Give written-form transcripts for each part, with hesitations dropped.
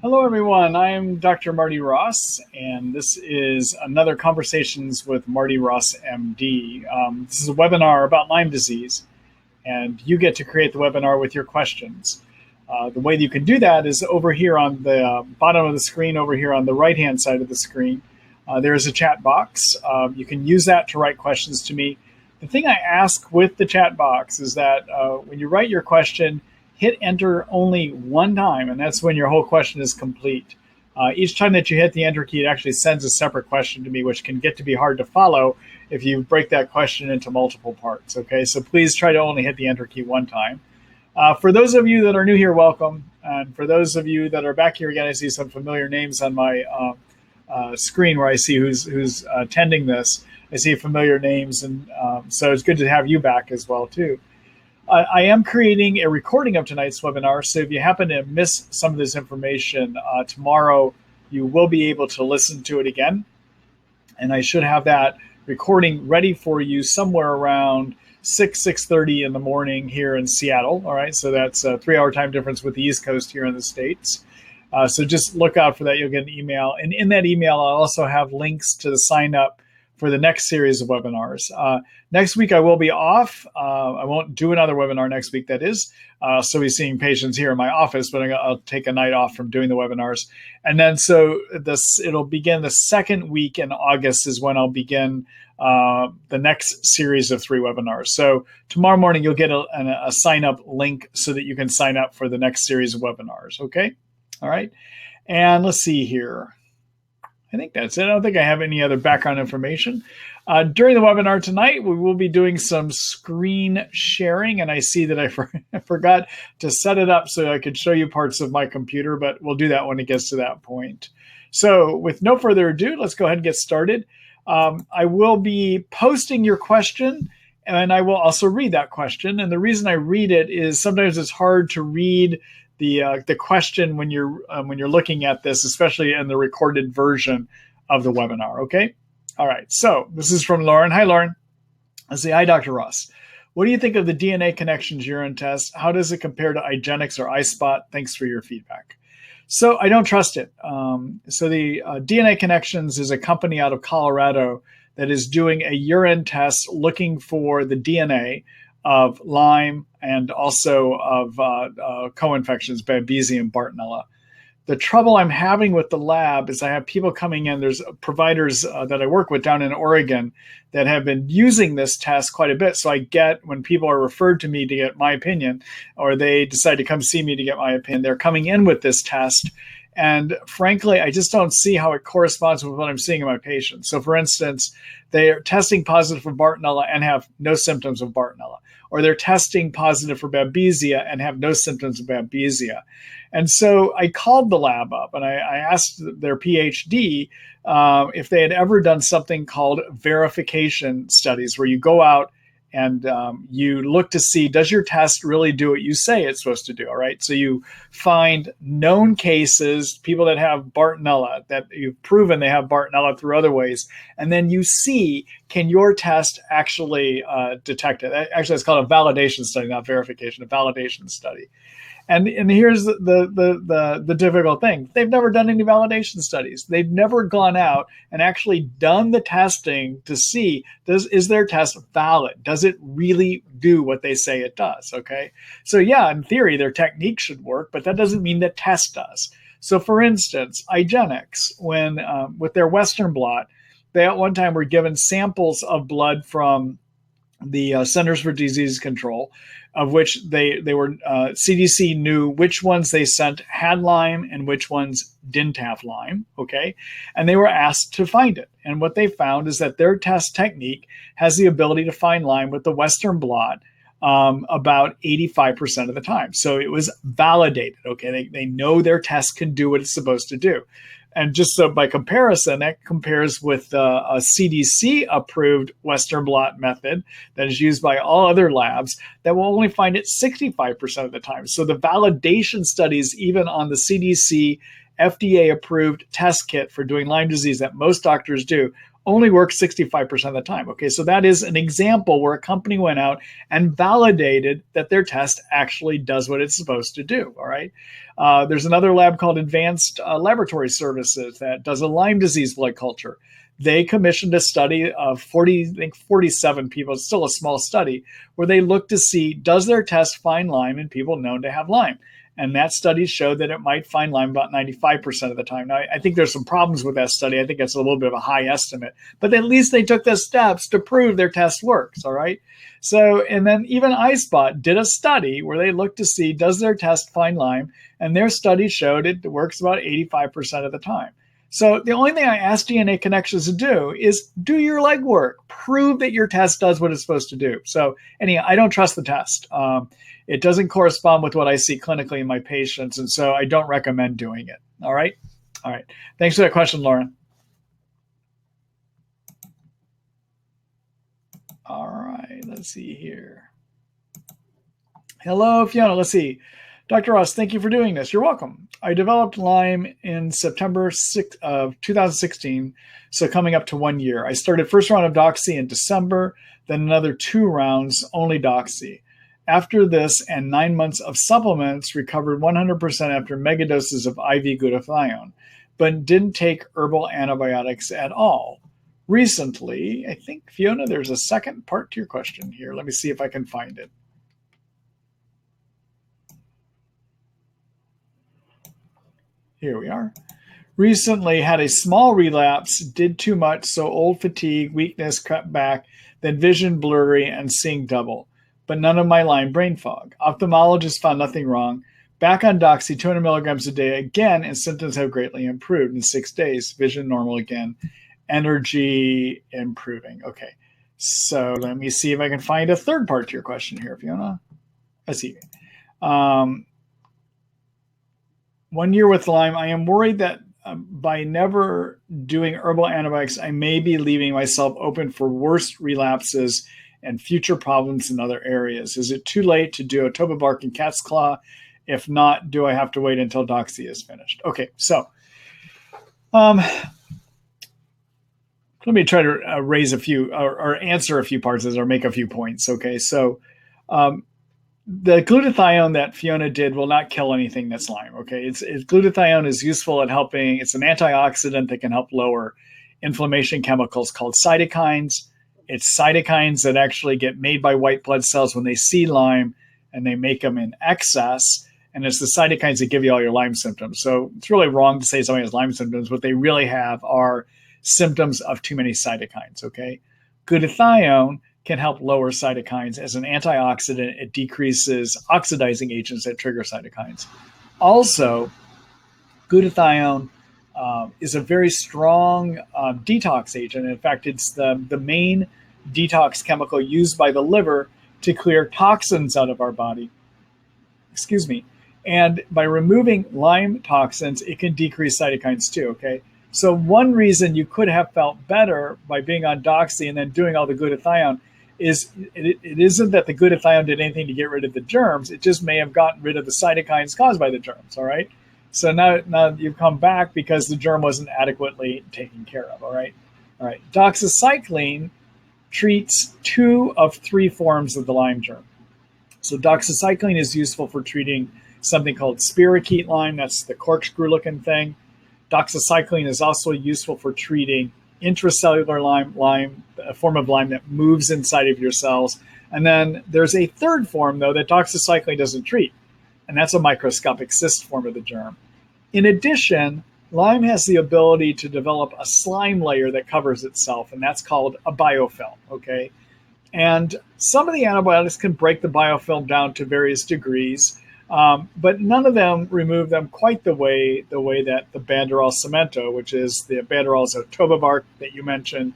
Hello, everyone. I am Dr. Marty Ross, and this is another Conversations with Marty Ross MD. This is a webinar about Lyme disease, and you get to create the webinar with your questions. The way that you can do that is over here on the bottom of the screen, over here on the right-hand side of the screen. There is a chat box. You can use that to write questions to me. The thing I ask with the chat box is that when you write your question, hit enter only one time, and that's when your whole question is complete. Each time that you hit the enter key, it actually sends a separate question to me, which can get to be hard to follow if you break that question into multiple parts. Okay, so please try to only hit the enter key one time. For those of you that are new here, welcome. And for those of you that are back here again, I see some familiar names on my screen where I see who's attending this. I see familiar names, and so it's good to have you back as well too. I am creating a recording of tonight's webinar, so if you happen to miss some of this information, tomorrow you will be able to listen to it again. And I should have that recording ready for you somewhere around 6:30 in the morning here in Seattle. All right, so that's a 3-hour time difference with the East Coast here in the States. So just look out for that. You'll get an email. And in that email, I'll also have links to the sign up for the next series of webinars. Next week, I will be off. I won't do another webinar next week, that is. I'll still be seeing patients here in my office, but I'll take a night off from doing the webinars. And then so it'll begin the second week in August is when I'll begin the next series of 3 webinars. So tomorrow morning, you'll get a sign-up link so that you can sign up for the next series of webinars, okay? All right. And let's see here. I think that's it. I don't think I have any other background information. During the webinar tonight, we will be doing some screen sharing, and I see that I forgot to set it up so I could show you parts of my computer, but we'll do that when it gets to that point. So with no further ado, let's go ahead and get started. I will be posting your question, and I will also read that question. And the reason I read it is sometimes it's hard to read the question when you're looking at this, especially in the recorded version of the webinar. Okay. All right. So this is from Lauren. Hi, Lauren. I say, hi, Dr. Ross. What do you think of the DNA Connections urine test? How does it compare to IGeneX or iSpot? Thanks for your feedback. So I don't trust it. So the DNA Connections is a company out of Colorado that is doing a urine test looking for the DNA of Lyme and also of co-infections, Babesia and Bartonella. The trouble I'm having with the lab is I have people coming in, there's providers that I work with down in Oregon that have been using this test quite a bit. So I get, when people are referred to me to get my opinion, or they decide to come see me to get my opinion, they're coming in with this test. And frankly, I just don't see how it corresponds with what I'm seeing in my patients. So for instance, they are testing positive for Bartonella and have no symptoms of Bartonella, or they're testing positive for Babesia and have no symptoms of Babesia. And so I called the lab up and I asked their PhD if they had ever done something called verification studies, where you go out and you look to see, does your test really do what you say it's supposed to do? All right. So you find known cases, people that have Bartonella, that you've proven they have Bartonella through other ways. And then you see, can your test actually detect it? Actually, it's called a validation study, not verification, a validation study. And here's the difficult thing. They've never done any validation studies. They've never gone out and actually done the testing to see, is their test valid? Does it really do what they say it does? Okay. So yeah, in theory, their technique should work, but that doesn't mean the test does. So for instance, IGeneX, when with their Western blot, they at one time were given samples of blood from the Centers for Disease Control, of which they were, CDC knew which ones they sent had Lyme and which ones didn't have Lyme, okay? And they were asked to find it. And what they found is that their test technique has the ability to find Lyme with the Western blot about 85% of the time. So it was validated, okay? They know their test can do what it's supposed to do. And just so by comparison, that compares with a CDC-approved Western blot method that is used by all other labs that will only find it 65% of the time. So the validation studies, even on the CDC FDA-approved test kit for doing Lyme disease that most doctors do, only works 65% of the time. Okay, so that is an example where a company went out and validated that their test actually does what it's supposed to do. All right. There's another lab called Advanced Laboratory Services that does a Lyme disease blood culture. They commissioned a study of 47 people. It's still a small study where they looked to see, does their test find Lyme in people known to have Lyme? And that study showed that it might find Lyme about 95% of the time. Now, I think there's some problems with that study. I think it's a little bit of a high estimate, but at least they took the steps to prove their test works. All right. So, and then even iSpot did a study where they looked to see, does their test find Lyme? And their study showed it works about 85% of the time. So the only thing I ask DNA Connections to do is do your legwork, prove that your test does what it's supposed to do. So anyhow, I don't trust the test. It doesn't correspond with what I see clinically in my patients, and so I don't recommend doing it. All right? All right. Thanks for that question, Lauren. All right. Let's see here. Hello, Fiona. Let's see. Dr. Ross, thank you for doing this. You're welcome. I developed Lyme in September 6th of 2016, so coming up to 1 year. I started first round of doxy in December, then another 2 rounds, only doxy. After this and 9 months of supplements, recovered 100% after megadoses of IV glutathione, but didn't take herbal antibiotics at all. Recently, I think, Fiona, there's a second part to your question here. Let me see if I can find it. Here we are. Recently had a small relapse, did too much, so old fatigue, weakness, cut back, then vision blurry and seeing double, but none of my Lyme brain fog. Ophthalmologist found nothing wrong. Back on doxy, 200 milligrams a day again, and symptoms have greatly improved in 6 days. Vision normal again, energy improving. Okay, so let me see if I can find a third part to your question here, Fiona. Let's see. 1 year with Lyme, I am worried that by never doing herbal antibiotics, I may be leaving myself open for worse relapses and future problems in other areas. Is it too late to do a tobabark and cat's claw? If not, do I have to wait until doxy is finished? Okay, so let me try to raise a few or answer a few parts or make a few points. Okay, so the glutathione that Fiona did will not kill anything that's Lyme. Okay, glutathione is useful at helping. It's an antioxidant that can help lower inflammation chemicals called cytokines. It's cytokines that actually get made by white blood cells when they see Lyme, and they make them in excess. And it's the cytokines that give you all your Lyme symptoms. So it's really wrong to say somebody has Lyme symptoms. What they really have are symptoms of too many cytokines. Okay, glutathione can help lower cytokines. As an antioxidant, it decreases oxidizing agents that trigger cytokines. Also, glutathione is a very strong detox agent. In fact, it's the main detox chemical used by the liver to clear toxins out of our body. Excuse me. And by removing Lyme toxins, it can decrease cytokines too, okay? So one reason you could have felt better by being on doxy and then doing all the glutathione is it isn't that the glutathione did anything to get rid of the germs. It just may have gotten rid of the cytokines caused by the germs, all right? So now you've come back because the germ wasn't adequately taken care of, all right? All right, doxycycline treats 2 of 3 forms of the Lyme germ. So doxycycline is useful for treating something called spirochete Lyme. That's the corkscrew-looking thing. Doxycycline is also useful for treating intracellular Lyme, a form of Lyme that moves inside of your cells. And then there's a third form, though, that doxycycline doesn't treat, and that's a microscopic cyst form of the germ. In addition, Lyme has the ability to develop a slime layer that covers itself, and that's called a biofilm, okay? And some of the antibiotics can break the biofilm down to various degrees, but none of them remove them quite the way that the Banderol Cemento, which is the Banderol is a tobabark that you mentioned,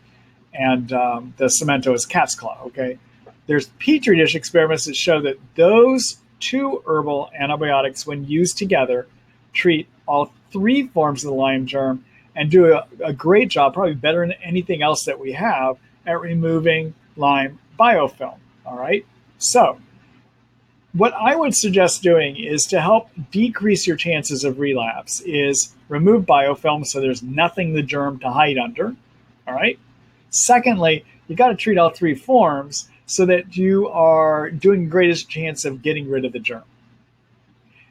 and the Cemento is cat's claw, okay? There's Petri dish experiments that show that those 2 herbal antibiotics, when used together, treat all 3 forms of the Lyme germ and do a great job, probably better than anything else that we have, at removing Lyme biofilm, all right? So what I would suggest doing is to help decrease your chances of relapse is remove biofilm so there's nothing the germ to hide under, all right? Secondly, you got to treat all three forms so that you are doing the greatest chance of getting rid of the germ.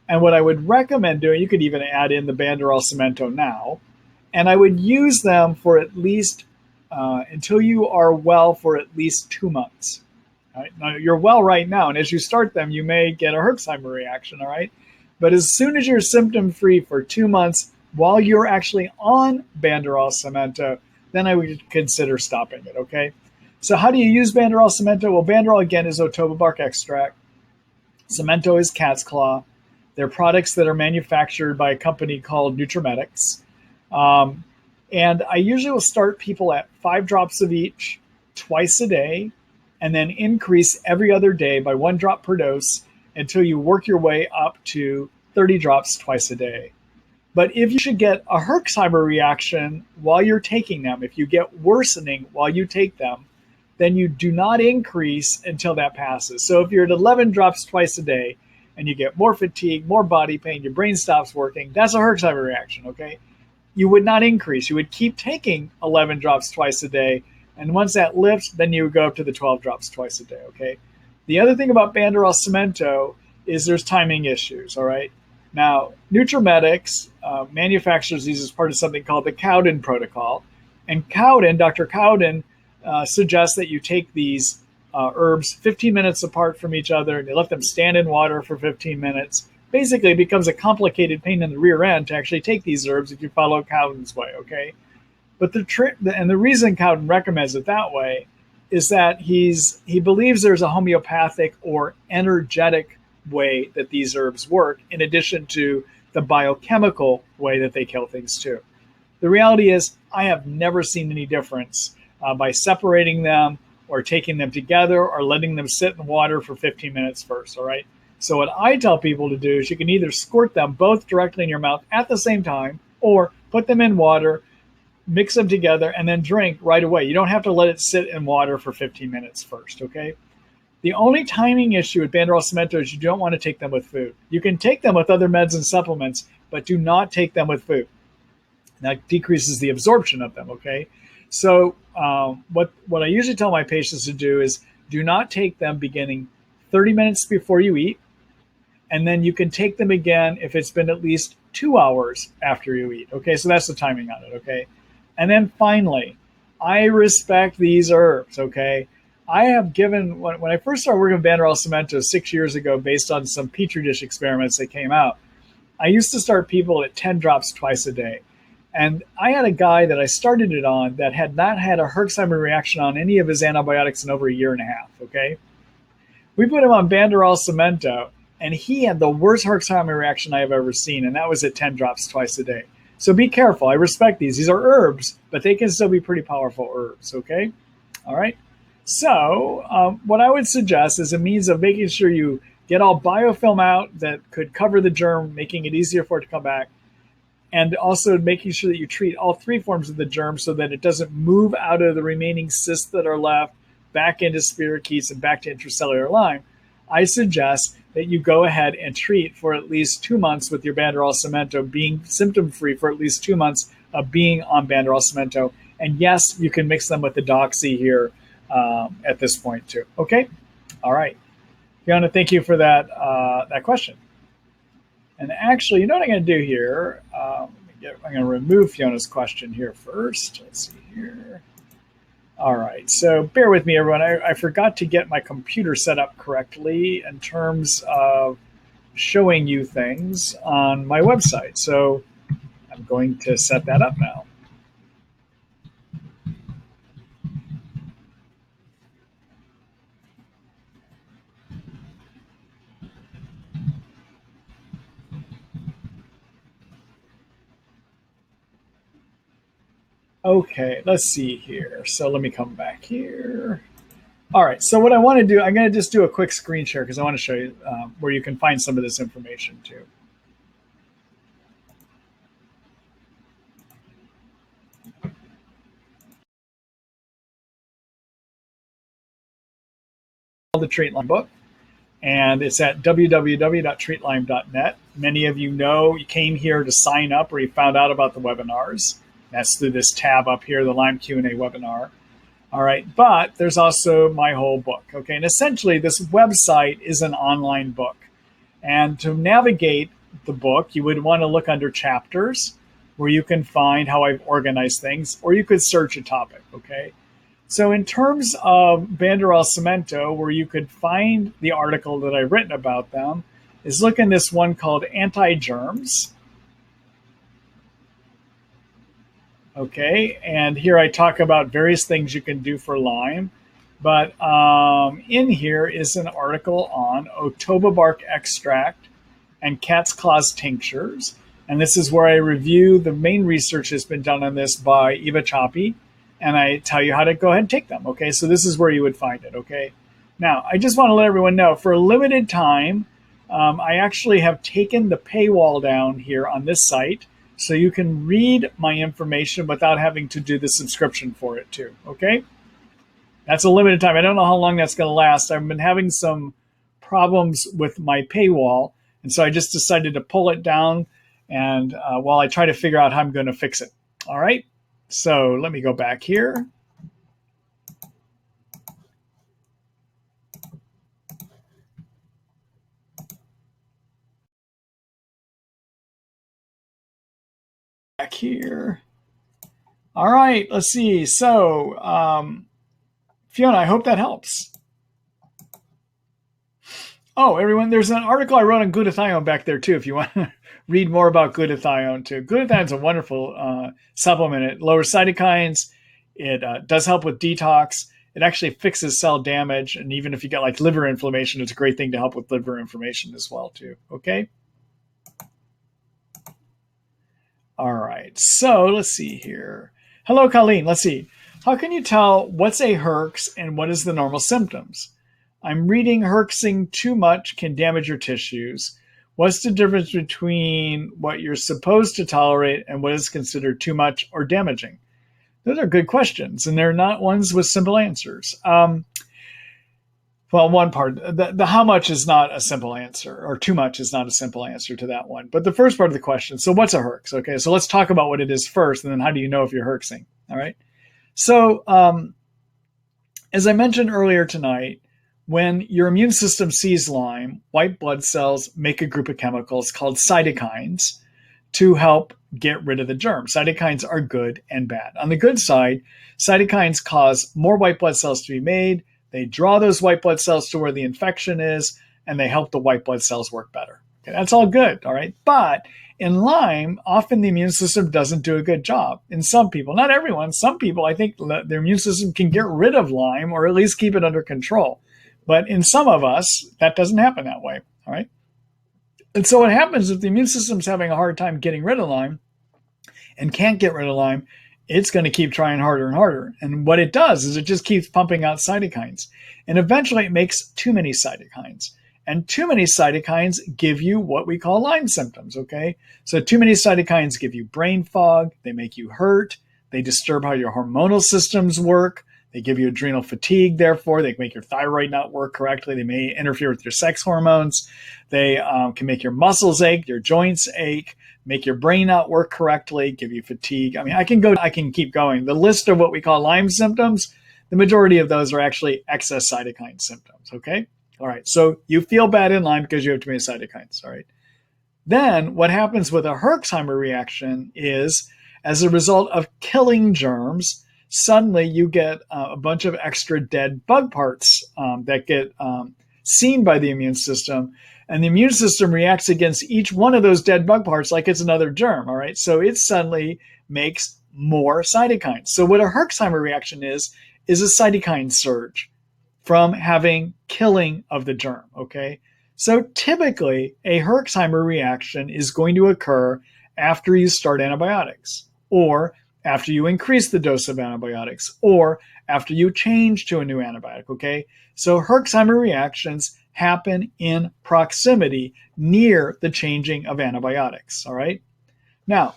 And what I would recommend doing, you could even add in the Banderol Cemento now, and I would use them for at least until you are well for at least 2 months. All right? Now, you're well right now, and as you start them, you may get a herxheimer reaction, all right? But as soon as you're symptom-free for 2 months while you're actually on Banderol Cemento, then I would consider stopping it, okay? So how do you use Banderol Cemento? Well, Banderol, again, is Otoba bark extract. Cemento is cat's claw. They're products that are manufactured by a company called Nutrimetics. And I usually will start people at 5 drops of each twice a day, and then increase every other day by 1 drop per dose until you work your way up to 30 drops twice a day. But if you should get a herxheimer reaction while you're taking them, if you get worsening while you take them, then you do not increase until that passes. So if you're at 11 drops twice a day and you get more fatigue, more body pain, your brain stops working, that's a herxheimer reaction, okay? You would not increase. You would keep taking 11 drops twice a day. And once that lifts, then you would go up to the 12 drops twice a day, okay? The other thing about Banderol Cemento is there's timing issues, all right? Now, Nutrimetics manufactures these as part of something called the Cowden protocol. And Cowden, Dr. Cowden, suggests that you take these herbs 15 minutes apart from each other and you let them stand in water for 15 minutes. Basically, it becomes a complicated pain in the rear end to actually take these herbs if you follow Cowden's way, okay? But the reason Cowden recommends it that way is that he believes there's a homeopathic or energetic way that these herbs work, in addition to the biochemical way that they kill things too. The reality is, I have never seen any difference by separating them or taking them together or letting them sit in water for 15 minutes first, all right? So what I tell people to do is you can either squirt them both directly in your mouth at the same time or put them in water, mix them together, and then drink right away. You don't have to let it sit in water for 15 minutes first, okay? The only timing issue with Banderol Cemento is you don't want to take them with food. You can take them with other meds and supplements, but do not take them with food. That decreases the absorption of them, okay? So what I usually tell my patients to do is do not take them beginning 30 minutes before you eat, and then you can take them again if it's been at least 2 hours after you eat, okay? So that's the timing on it, okay? And then finally, I respect these herbs, okay? I have given, when I first started working with Banderol Cemento 6 years ago, based on some Petri dish experiments that came out, I used to start people at 10 drops twice a day. And I had a guy that I started it on that had not had a herxheimer reaction on any of his antibiotics in over 1.5 years, okay? We put him on Banderol Cemento, and he had the worst herxheimer reaction I have ever seen, and that was at 10 drops twice a day. So be careful. I respect these. These are herbs, but they can still be pretty powerful herbs, okay? All right? So what I would suggest is a means of making sure you get all biofilm out that could cover the germ, making it easier for it to come back, and also making sure that you treat all 3 forms of the germ so that it doesn't move out of the remaining cysts that are left back into spirochetes and back to intracellular Lyme. I suggest that you go ahead and treat for at least 2 months with your Banderol Cemento, being symptom-free for at least 2 months of being on Banderol Cemento. And yes, you can mix them with the Doxy here at this point too. Okay? All right. Fiona, thank you for that question. And actually, you know what I'm going to do here? I'm going to remove Fiona's question here first. Let's see here. All right, so bear with me, everyone. I forgot to get my computer set up correctly in terms of showing you things on my website. So I'm going to set that up now. Okay, let's see here. So let me come back here. All right, so what I want to do, I'm going to just do a quick screen share because I want to show you where you can find some of this information too. The Treat Lyme book, and it's at www.treatlyme.net. Many of you know you came here to sign up or you found out about the webinars. That's through this tab up here, the Lyme Q&A webinar. All right, but there's also my whole book. Okay, and essentially, this website is an online book. And to navigate the book, you would want to look under chapters where you can find how I've organized things, or you could search a topic. Okay, so in terms of Banderol Cemento, where you could find the article that I've written about them, is look in this one called Anti-Germs. Okay, and here I talk about various things you can do for Lyme. But in here is an article on Otoba bark extract and cat's claws tinctures. And this is where I review the main research that's been done on this by Eva Choppy. And I tell you how to go ahead and take them. Okay, so this is where you would find it. Okay, now I just want to let everyone know for a limited time, I actually have taken the paywall down here on this site, so you can read my information without having to do the subscription for it too. Okay, that's a limited time. I don't know how long that's going to last. I've been having some problems with my paywall, and so I just decided to pull it down, and while I try to figure out how I'm going to fix it. All right, so let me go back here. Back here. All right, let's see. So, Fiona, I hope that helps. Oh, everyone, there's an article I wrote on glutathione back there too, if you want to read more about glutathione too. Glutathione is a wonderful supplement. It lowers cytokines. It does help with detox. It actually fixes cell damage. And even if you get like liver inflammation, it's a great thing to help with liver inflammation as well too. Okay. All right, so let's see here. Hello, Colleen. Let's see. How can you tell what's a herx and what is the normal symptoms? I'm reading herxing too much can damage your tissues. What's the difference between what you're supposed to tolerate and what is considered too much or damaging? Those are good questions, and they're not ones with simple answers. Well, one part, the how much is not a simple answer, or too much is not a simple answer to that one. But the first part of the question, so what's a herx? Okay, so let's talk about what it is first, and then how do you know if you're herxing? All right. So as I mentioned earlier tonight, when your immune system sees Lyme, white blood cells make a group of chemicals called cytokines to help get rid of the germ. Cytokines are good and bad. On the good side, cytokines cause more white blood cells to be made. They draw those white blood cells to where the infection is, and they help the white blood cells work better. Okay, that's all good, all right? But in Lyme, often the immune system doesn't do a good job. In some people, not everyone, some people, I think their immune system can get rid of Lyme or at least keep it under control. But in some of us, that doesn't happen that way, all right? And so what happens if the immune system's having a hard time getting rid of Lyme and can't get rid of Lyme, it's going to keep trying harder and harder. And what it does is it just keeps pumping out cytokines. And eventually it makes too many cytokines. And too many cytokines give you what we call Lyme symptoms, okay? So too many cytokines give you brain fog. They make you hurt. They disturb how your hormonal systems work. They give you adrenal fatigue, therefore. They make your thyroid not work correctly. They may interfere with your sex hormones. They can make your muscles ache, your joints ache, make your brain not work correctly, give you fatigue. I mean, I can keep going. The list of what we call Lyme symptoms, the majority of those are actually excess cytokine symptoms, okay? All right, so you feel bad in Lyme because you have too many cytokines, all right? Then what happens with a herxheimer reaction is, as a result of killing germs, suddenly you get a bunch of extra dead bug parts that get seen by the immune system. And the immune system reacts against each one of those dead bug parts like it's another germ, all right? So it suddenly makes more cytokines. So what a herxheimer reaction is a cytokine surge from having killing of the germ, okay? So typically, a herxheimer reaction is going to occur after you start antibiotics, or after you increase the dose of antibiotics, or after you change to a new antibiotic, okay? So herxheimer reactions happen in proximity near the changing of antibiotics, all right? Now,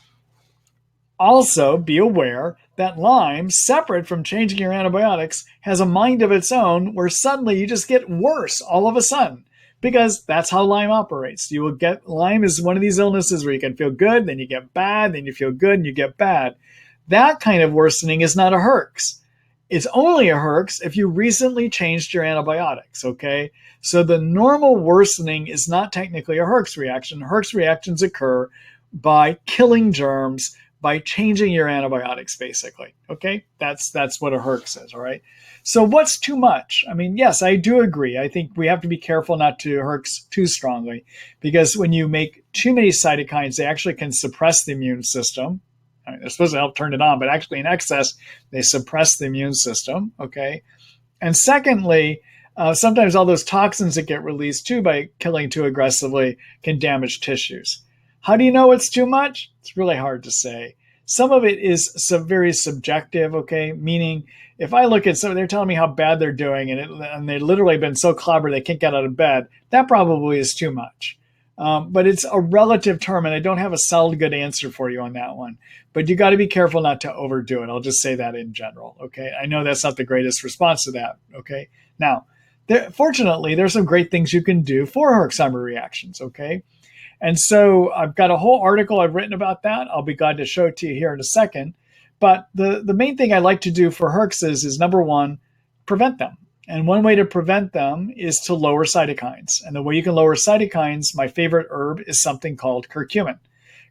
also be aware that Lyme, separate from changing your antibiotics, has a mind of its own where suddenly you just get worse all of a sudden, because that's how Lyme operates. You will get, Lyme is one of these illnesses where you can feel good, then you get bad, then you feel good and you get bad. That kind of worsening is not a herx. It's only a herx if you recently changed your antibiotics, okay? So the normal worsening is not technically a herx reaction. Herx reactions occur by killing germs, by changing your antibiotics, basically, okay? That's what a herx is, all right? So what's too much? I mean, yes, I do agree. I think we have to be careful not to herx too strongly, because when you make too many cytokines, they actually can suppress the immune system. I mean, they're supposed to help turn it on, but actually in excess, they suppress the immune system, okay? And secondly, sometimes all those toxins that get released too by killing too aggressively can damage tissues. How do you know it's too much? It's really hard to say. Some of it is very subjective, okay? Meaning, if I look at someone, they're telling me how bad they're doing, and they've literally been so clobbered they can't get out of bed, that probably is too much. But it's a relative term, and I don't have a solid good answer for you on that one. But you got to be careful not to overdo it. I'll just say that in general, okay? I know that's not the greatest response to that, okay? Now, fortunately, there's some great things you can do for herxheimer reactions, okay? And so I've got a whole article I've written about that. I'll be glad to show it to you here in a second. But the main thing I like to do for herxes is, number one, prevent them. And one way to prevent them is to lower cytokines. And the way you can lower cytokines, my favorite herb is something called curcumin.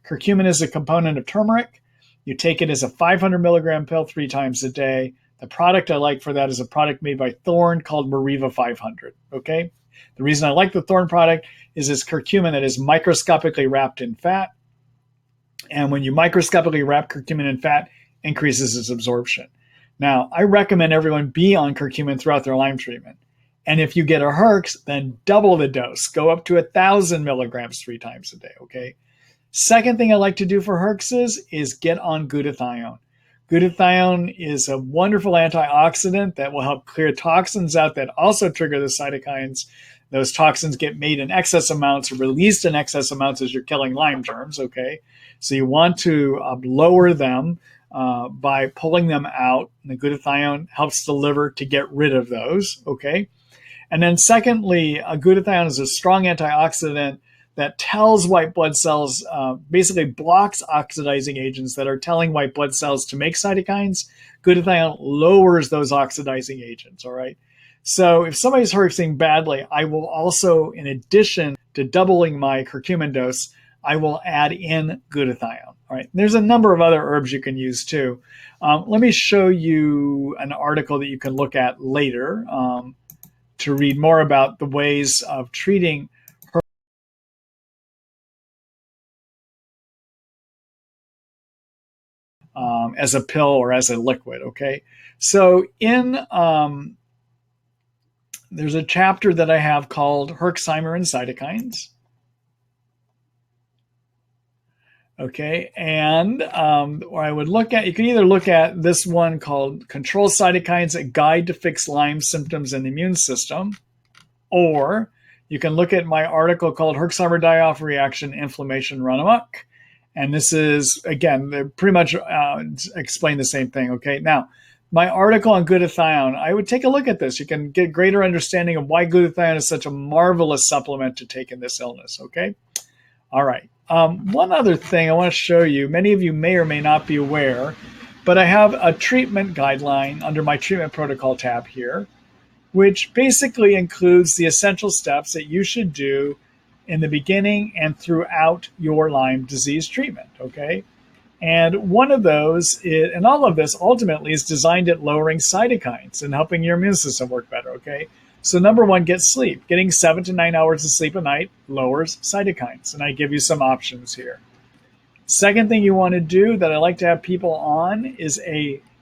Curcumin is a component of turmeric. You take it as a 500 milligram pill 3 times a day. The product I like for that is a product made by Thorne called Mariva 500, okay? The reason I like the Thorne product is it's curcumin that is microscopically wrapped in fat. And when you microscopically wrap curcumin in fat, increases its absorption. Now, I recommend everyone be on curcumin throughout their Lyme treatment. And if you get a herx, then double the dose. Go up to 1,000 milligrams 3 times a day, okay? Second thing I like to do for herxes is get on glutathione. Glutathione is a wonderful antioxidant that will help clear toxins out that also trigger the cytokines. Those toxins get made in excess amounts or released in excess amounts as you're killing Lyme germs, okay? So you want to lower them by pulling them out. And the glutathione helps the liver to get rid of those, okay? And then secondly, glutathione is a strong antioxidant that tells white blood cells, basically blocks oxidizing agents that are telling white blood cells to make cytokines. Glutathione lowers those oxidizing agents, all right? So if somebody's herxing badly, I will also, in addition to doubling my curcumin dose, I will add in glutathione. All right. There's a number of other herbs you can use too. Let me show you an article that you can look at later to read more about the ways of treating as a pill or as a liquid. Okay. So there's a chapter that I have called Herxheimer and Cytokines. Okay, and where I would look at, you can either look at this one called Control Cytokines, a Guide to Fix Lyme Symptoms in the Immune System, or you can look at my article called Herxheimer Die-Off Reaction, Inflammation Run Amok. And this is, again, they pretty much explain the same thing, okay? Now, my article on glutathione, I would take a look at this. You can get greater understanding of why glutathione is such a marvelous supplement to take in this illness, okay? All right. One other thing I want to show you, many of you may or may not be aware, but I have a treatment guideline under my treatment protocol tab here, which basically includes the essential steps that you should do in the beginning and throughout your Lyme disease treatment, okay? And one of those, and all of this ultimately is designed at lowering cytokines and helping your immune system work better, okay? So number one, get sleep. Getting 7 to 9 hours of sleep a night lowers cytokines, and I give you some options here. Second thing you want to do that I like to have people on is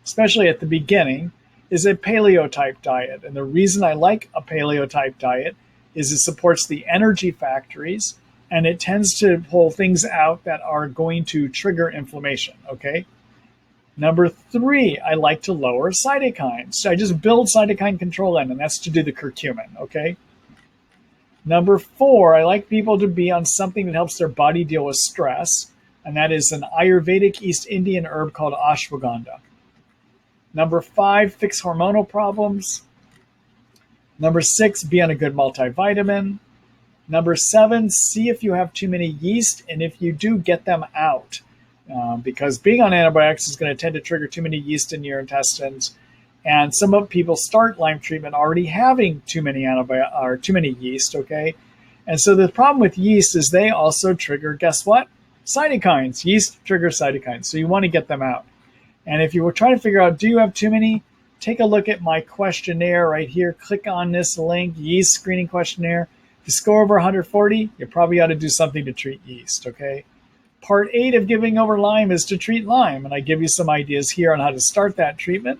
especially at the beginning, is a paleo-type diet. And the reason I like a paleo-type diet is it supports the energy factories, and it tends to pull things out that are going to trigger inflammation, okay? Number 3, I like to lower cytokines. So I just build cytokine control in, and that's to do the curcumin, okay? Number 4, I like people to be on something that helps their body deal with stress, and that is an Ayurvedic East Indian herb called ashwagandha. Number 5, fix hormonal problems. Number 6, be on a good multivitamin. Number 7, see if you have too many yeast, and if you do, get them out. Because being on antibiotics is going to tend to trigger too many yeast in your intestines. And some of people start Lyme treatment already having too many antibiotics or too many yeast, okay? And so the problem with yeast is they also trigger, guess what? Cytokines. Yeast trigger cytokines. So you want to get them out. And if you were trying to figure out, do you have too many? Take a look at my questionnaire right here. Click on this link, yeast screening questionnaire. If you score over 140, you probably ought to do something to treat yeast, okay? Part 8 of giving over Lyme is to treat Lyme, and I give you some ideas here on how to start that treatment.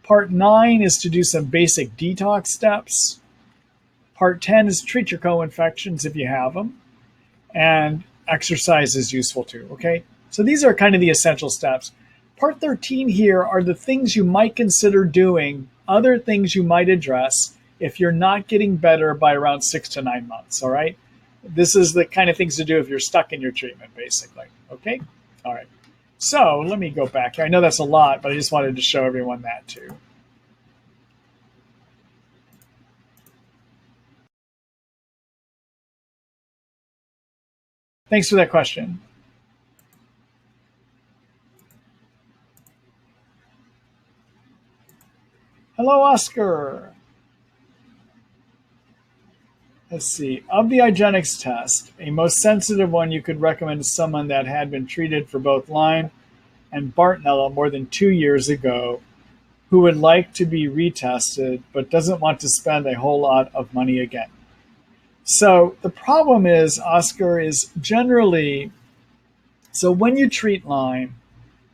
Part 9 is to do some basic detox steps. Part 10 is treat your co-infections if you have them. And exercise is useful too, okay? So these are kind of the essential steps. Part 13 here are the things you might consider doing, other things you might address if you're not getting better by around 6 to 9 months, all right? This is the kind of things to do if you're stuck in your treatment, basically, okay? All right. So let me go back here. I know that's a lot, but I just wanted to show everyone that too. Thanks for that question. Hello, Oscar. Let's see. Of the IGeneX test, a most sensitive one you could recommend to someone that had been treated for both Lyme and Bartonella more than 2 years ago, who would like to be retested but doesn't want to spend a whole lot of money again. So the problem is, Oscar, is generally, so when you treat Lyme,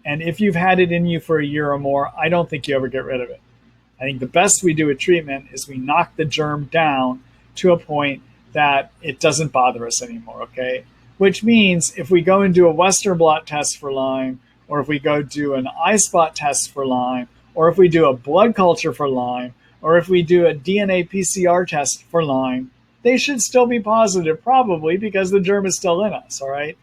and if you've had it in you for a year or more, I don't think you ever get rid of it. I think the best we do with treatment is we knock the germ down to a point that it doesn't bother us anymore, okay? Which means if we go and do a Western blot test for Lyme, or if we go do an eye spot test for Lyme, or if we do a blood culture for Lyme, or if we do a DNA PCR test for Lyme, they should still be positive, probably, because the germ is still in us, all right?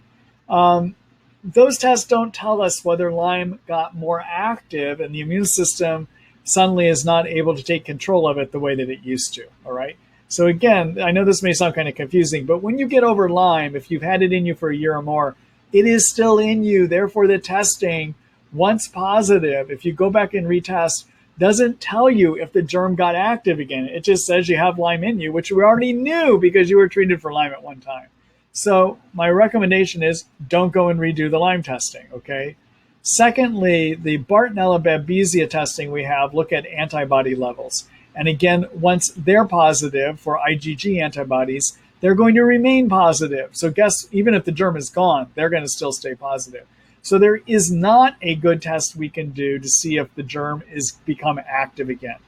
Those tests don't tell us whether Lyme got more active and the immune system suddenly is not able to take control of it the way that it used to, all right? So again, I know this may sound kind of confusing, but when you get over Lyme, if you've had it in you for a year or more, it is still in you. Therefore, the testing, once positive, if you go back and retest, doesn't tell you if the germ got active again. It just says you have Lyme in you, which we already knew because you were treated for Lyme at one time. So my recommendation is don't go and redo the Lyme testing, okay? Secondly, the Bartonella babesia testing we have look at antibody levels. And again, once they're positive for IgG antibodies, they're going to remain positive. So guess, even if the germ is gone, they're going to still stay positive. So there is not a good test we can do to see if the germ is become active again.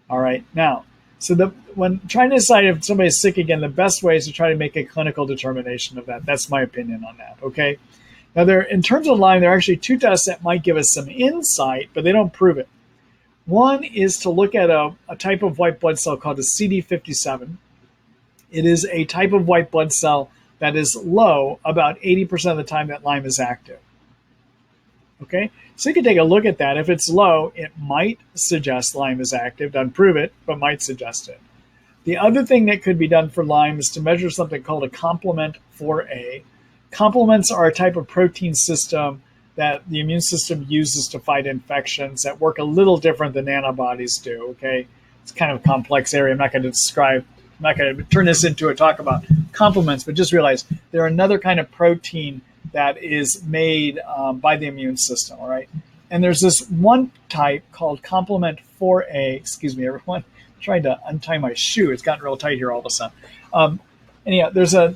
All right, now, so when trying to decide if somebody's sick again, the best way is to try to make a clinical determination of that. That's my opinion on that, okay? Now, in terms of Lyme, there are actually 2 tests that might give us some insight, but they don't prove it. One is to look at a type of white blood cell called a CD57. It is a type of white blood cell that is low about 80% of the time that Lyme is active. Okay, so you can take a look at that. If it's low, it might suggest Lyme is active. Doesn't prove it, but might suggest it. The other thing that could be done for Lyme is to measure something called a complement 4A. Complements are a type of protein system that the immune system uses to fight infections that work a little different than antibodies do, okay? It's kind of a complex area. I'm not going to turn this into a talk about complements, but just realize they're another kind of protein that is made by the immune system, all right? And there's this one type called complement 4A. Excuse me, everyone. I'm trying to untie my shoe. It's gotten real tight here all of a sudden. Anyhow, there's a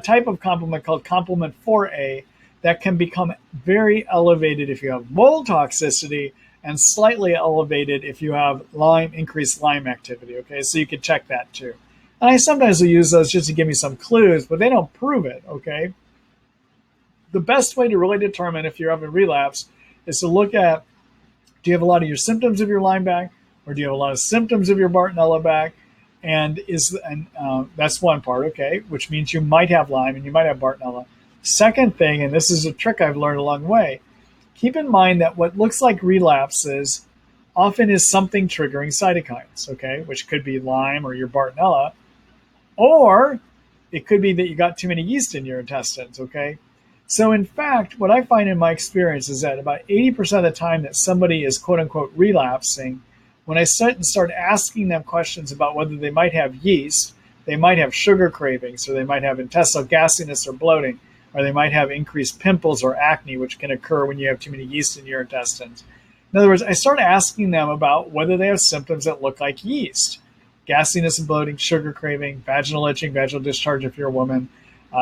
type of complement called complement 4A that can become very elevated if you have mold toxicity and slightly elevated if you have increased Lyme activity, okay? So you can check that too. And I sometimes will use those just to give me some clues, but they don't prove it, okay? The best way to really determine if you're having relapse is to look at, do you have a lot of your symptoms of your Lyme back, or do you have a lot of symptoms of your Bartonella back? And that's one part, okay, which means you might have Lyme and you might have Bartonella. Second thing, and this is a trick I've learned along the way, keep in mind that what looks like relapses often is something triggering cytokines, okay, which could be Lyme or your Bartonella, or it could be that you got too many yeast in your intestines, okay? So in fact, what I find in my experience is that about 80% of the time that somebody is quote unquote relapsing, when I start asking them questions about whether they might have yeast, they might have sugar cravings, or they might have intestinal gasiness or bloating, or they might have increased pimples or acne, which can occur when you have too many yeast in your intestines. In other words, I start asking them about whether they have symptoms that look like yeast. Gasiness and bloating, sugar craving, vaginal itching, vaginal discharge if you're a woman,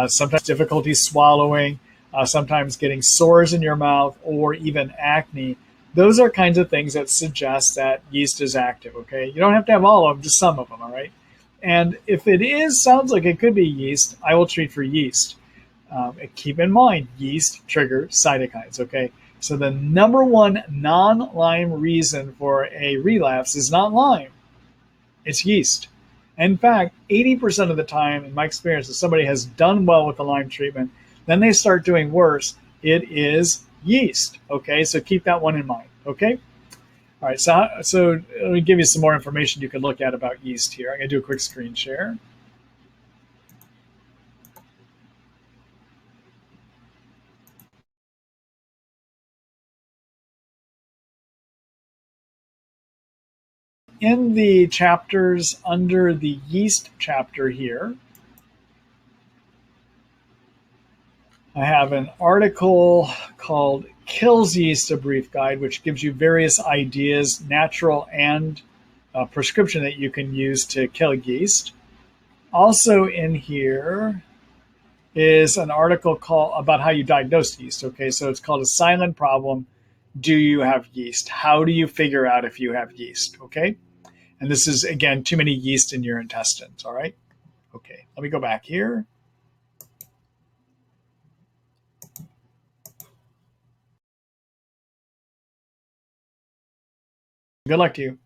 sometimes difficulty swallowing, sometimes getting sores in your mouth, or even acne. Those are kinds of things that suggest that yeast is active, okay? You don't have to have all of them, just some of them, all right? And if it sounds like it could be yeast, I will treat for yeast. Keep in mind, yeast trigger cytokines, okay? So the number one non-Lyme reason for a relapse is not Lyme, it's yeast. In fact, 80% of the time, in my experience, if somebody has done well with the Lyme treatment, then they start doing worse, it is yeast, okay? So keep that one in mind, okay? All right, so let me give you some more information you can look at about yeast here. I'm going to do a quick screen share. In the chapters under the yeast chapter here, I have an article called Kills Yeast, a Brief Guide, which gives you various ideas, natural and prescription, that you can use to kill yeast. Also in here is an article about how you diagnose yeast. Okay, so it's called A Silent Problem. Do you have yeast? How do you figure out if you have yeast? Okay, and this is, again, too many yeast in your intestines. All right, okay, let me go back here. Good luck to you.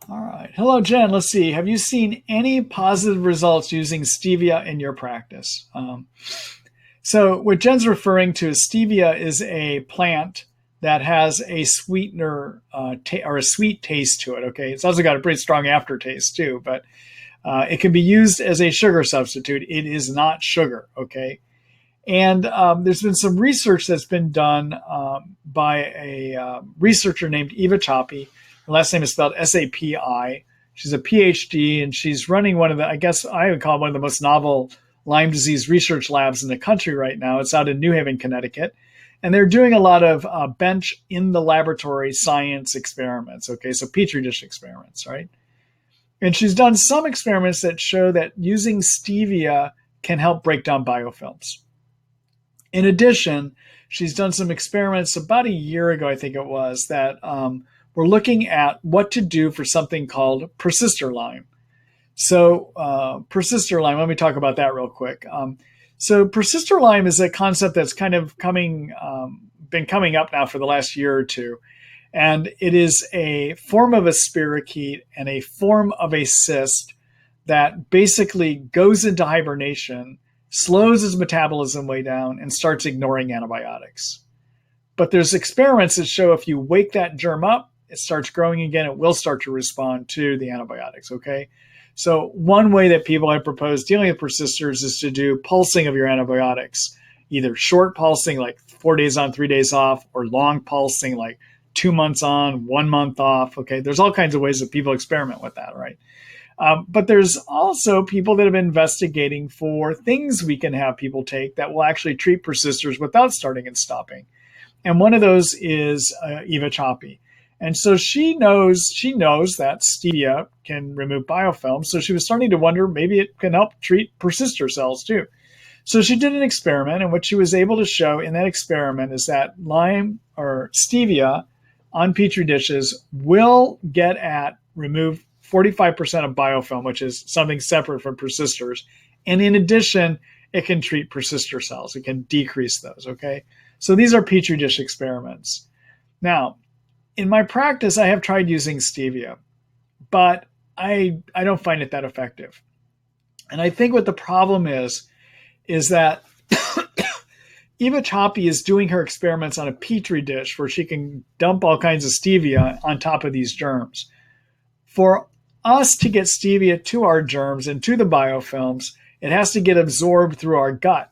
All right. Hello, Jen. Let's see. Have you seen any positive results using stevia in your practice? So what Jen's referring to is stevia is a plant that has a sweetener or a sweet taste to it. Okay. It's also got a pretty strong aftertaste too, but it can be used as a sugar substitute. It is not sugar. Okay. And there's been some research that's been done by a researcher named Eva Choppy. Her last name is spelled S-A-P-I. She's a PhD, and she's running one of the, I guess I would call it one of the most novel Lyme disease research labs in the country right now. It's out in New Haven, Connecticut. And they're doing a lot of bench in the laboratory science experiments. Okay, so petri dish experiments, right? And she's done some experiments that show that using stevia can help break down biofilms. In addition, she's done some experiments about a year ago, I think it was, that we're looking at what to do for something called persister Lyme. So persister Lyme, let me talk about that real quick. So persister Lyme is a concept that's kind of been coming up now for the last year or two. And it is a form of a spirochete and a form of a cyst that basically goes into hibernation, slows its metabolism way down, and starts ignoring antibiotics. But there's experiments that show if you wake that germ up, it starts growing again, it will start to respond to the antibiotics, okay? So one way that people have proposed dealing with persisters is to do pulsing of your antibiotics, either short pulsing, like 4 days on, 3 days off, or long pulsing, like 2 months on, 1 month off, okay? There's all kinds of ways that people experiment with that, right? But there's also people that have been investigating for things we can have people take that will actually treat persisters without starting and stopping. And one of those is Eva Choppy. And so she knows that stevia can remove biofilm. So she was starting to wonder maybe it can help treat persister cells too. So she did an experiment, and what she was able to show in that experiment is that Lyme or stevia on petri dishes will remove 45% of biofilm, which is something separate from persisters. And in addition, it can treat persister cells. It can decrease those, okay? So these are petri dish experiments. Now, in my practice, I have tried using stevia, but I don't find it that effective. And I think what the problem is that Eva Choppy is doing her experiments on a petri dish where she can dump all kinds of stevia on top of these germs. For us to get stevia to our germs and to the biofilms, it has to get absorbed through our gut,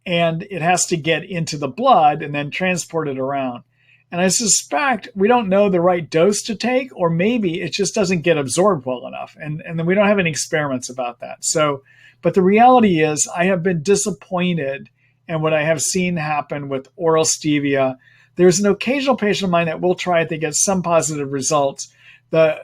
and it has to get into the blood and then transported around. And I suspect we don't know the right dose to take, or maybe it just doesn't get absorbed well enough. And then we don't have any experiments about that. So, but the reality is, I have been disappointed in what I have seen happen with oral stevia. There's an occasional patient of mine that will try it, they get some positive results.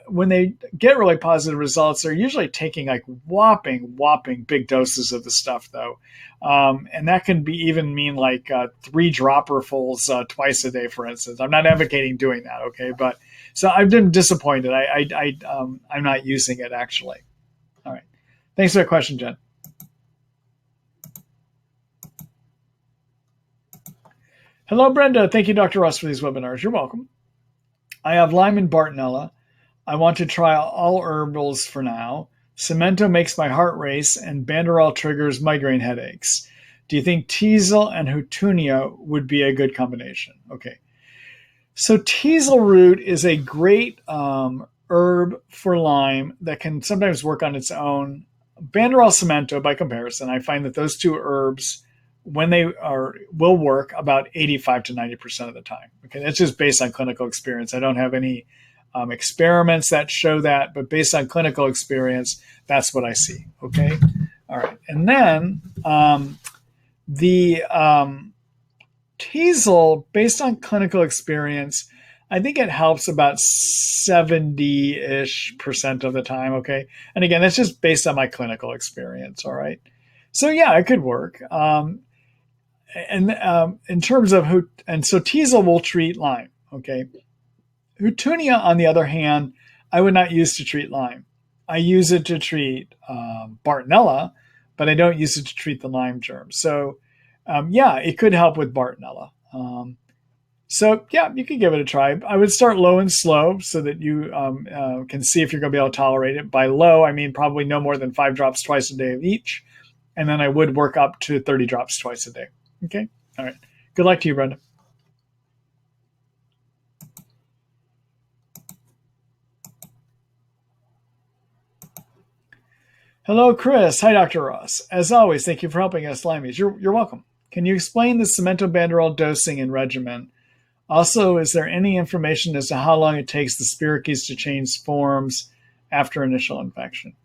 When they get really positive results, they're usually taking like whopping big doses of the stuff, though. And that can be even mean like 3 dropperfuls twice a day, for instance. I'm not advocating doing that, okay? But so I've been disappointed. I'm not using it, actually. All right. Thanks for that question, Jen. Hello, Brenda. Thank you, Dr. Ross, for these webinars. You're welcome. I have Lyme and Bartonella. I want to try all herbals for now. Cemento makes my heart race, and Banderol triggers migraine headaches. Do you think Teasel and houttuynia would be a good combination? Okay. So Teasel root is a great herb for Lyme that can sometimes work on its own. Banderol cemento, by comparison, I find that those two herbs, when they will work about 85 to 90% of the time. Okay, that's just based on clinical experience. I don't have any experiments that show that, but based on clinical experience, that's what I see. Okay, all right, and then the Teasel, based on clinical experience, I think it helps about 70-ish% of the time. Okay, and again, that's just based on my clinical experience. All right, so yeah, it could work. And in terms of so Teasel will treat Lyme. Okay. Houttuynia, on the other hand, I would not use to treat Lyme. I use it to treat Bartonella, but I don't use it to treat the Lyme germ. So, yeah, it could help with Bartonella. So, yeah, you could give it a try. I would start low and slow so that you can see if you're going to be able to tolerate it. By low, I mean probably no more than 5 drops twice a day of each. And then I would work up to 30 drops twice a day. Okay? All right. Good luck to you, Brenda. Hello, Chris. Hi, Dr. Ross. As always, thank you for helping us, Limeys. You're welcome. Can you explain the cemento banderol dosing and regimen? Also, is there any information as to how long it takes the spirochetes to change forms after initial infection?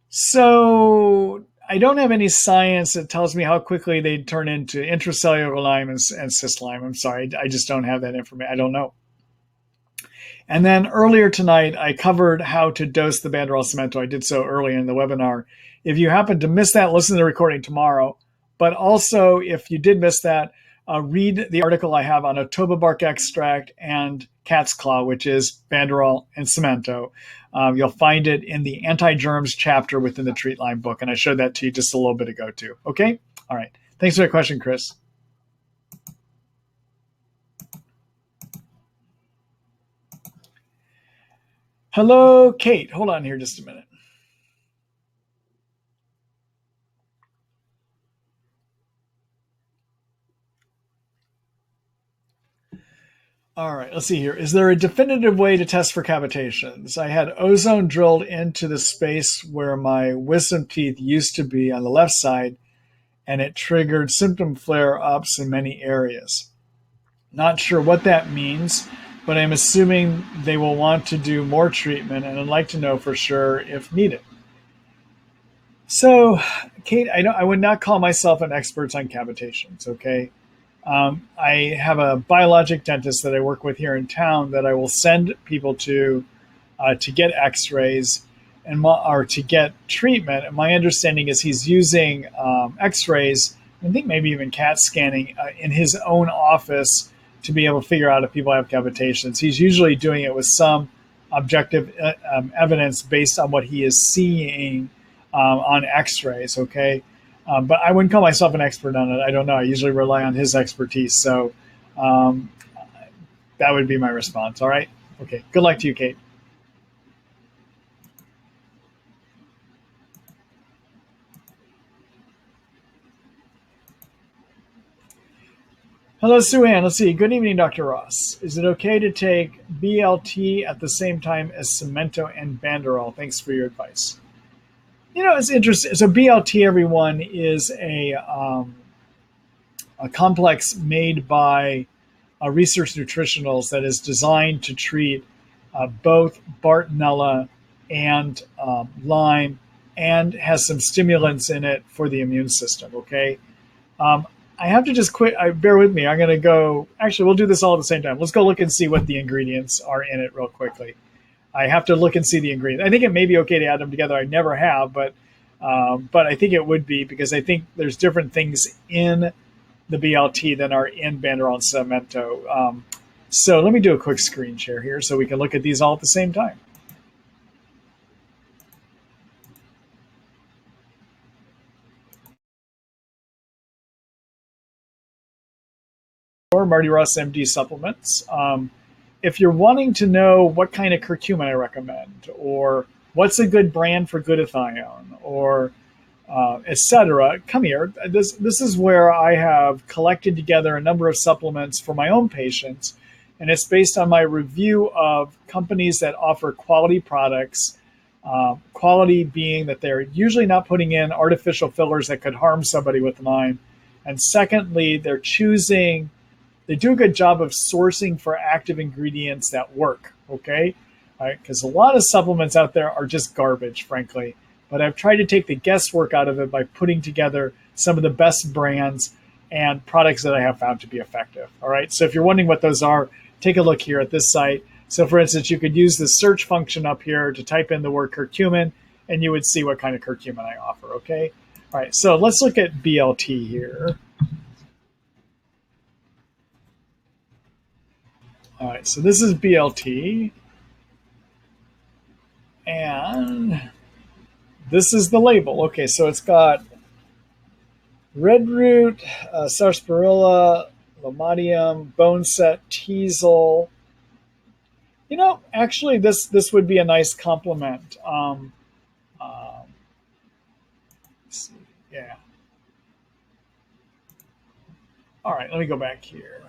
So I don't have any science that tells me how quickly they turn into intracellular Lyme and cyst Lyme. I'm sorry, I just don't have that information. I don't know. And then earlier tonight, I covered how to dose the Banderol cemento. I did so early in the webinar. If you happen to miss that, listen to the recording tomorrow. But also, if you did miss that, read the article I have on Otoba bark extract and cat's claw, which is Banderol and cemento. You'll find it in the anti-germs chapter within the Treat Lyme book. And I showed that to you just a little bit ago, too. Okay? All right. Thanks for the question, Chris. Hello, Kate. Hold on here just a minute. All right, let's see here. Is there a definitive way to test for cavitations? I had ozone drilled into the space where my wisdom teeth used to be on the left side, and it triggered symptom flare-ups in many areas. Not sure what that means, but I'm assuming they will want to do more treatment, and I'd like to know for sure if needed. So, Kate, I would not call myself an expert on cavitations, okay? I have a biologic dentist that I work with here in town that I will send people to get X-rays or to get treatment. And my understanding is he's using X-rays, I think maybe even CAT scanning in his own office to be able to figure out if people have cavitations. He's usually doing it with some objective evidence based on what he is seeing on X-rays. Okay. But I wouldn't call myself an expert on it. I don't know. I usually rely on his expertise. So that would be my response. All right. Okay. Good luck to you, Kate. Hello, Sue Ann. Let's see. Good evening, Dr. Ross. Is it okay to take BLT at the same time as Cemento and Banderol? Thanks for your advice. It's interesting. So BLT, everyone, is a complex made by Research Nutritionals that is designed to treat both Bartonella and Lyme, and has some stimulants in it for the immune system. Okay. I have to just quit. Bear with me. I'm going to go. Actually, we'll do this all at the same time. Let's go look and see what the ingredients are in it real quickly. I have to look and see the ingredients. I think it may be okay to add them together. I never have, but I think it would be, because I think there's different things in the BLT than are in Banderol and Cemento. So let me do a quick screen share here so we can look at these all at the same time. Or Marty Ross MD supplements. If you're wanting to know what kind of curcumin I recommend, or what's a good brand for glutathione, or etc., come here. This is where I have collected together a number of supplements for my own patients, and it's based on my review of companies that offer quality products. Quality being that they're usually not putting in artificial fillers that could harm somebody with Lyme, and secondly, they do a good job of sourcing for active ingredients that work, okay? All right, because a lot of supplements out there are just garbage, frankly. But I've tried to take the guesswork out of it by putting together some of the best brands and products that I have found to be effective. All right, so if you're wondering what those are, take a look here at this site. So for instance, you could use the search function up here to type in the word curcumin, and you would see what kind of curcumin I offer, okay? All right, so let's look at BLT here. All right, so this is BLT, and this is the label. Okay, so it's got red root, sarsaparilla, lomatium, bone set, teasel. Actually, this would be a nice complement. Let's see. Yeah. All right, let me go back here.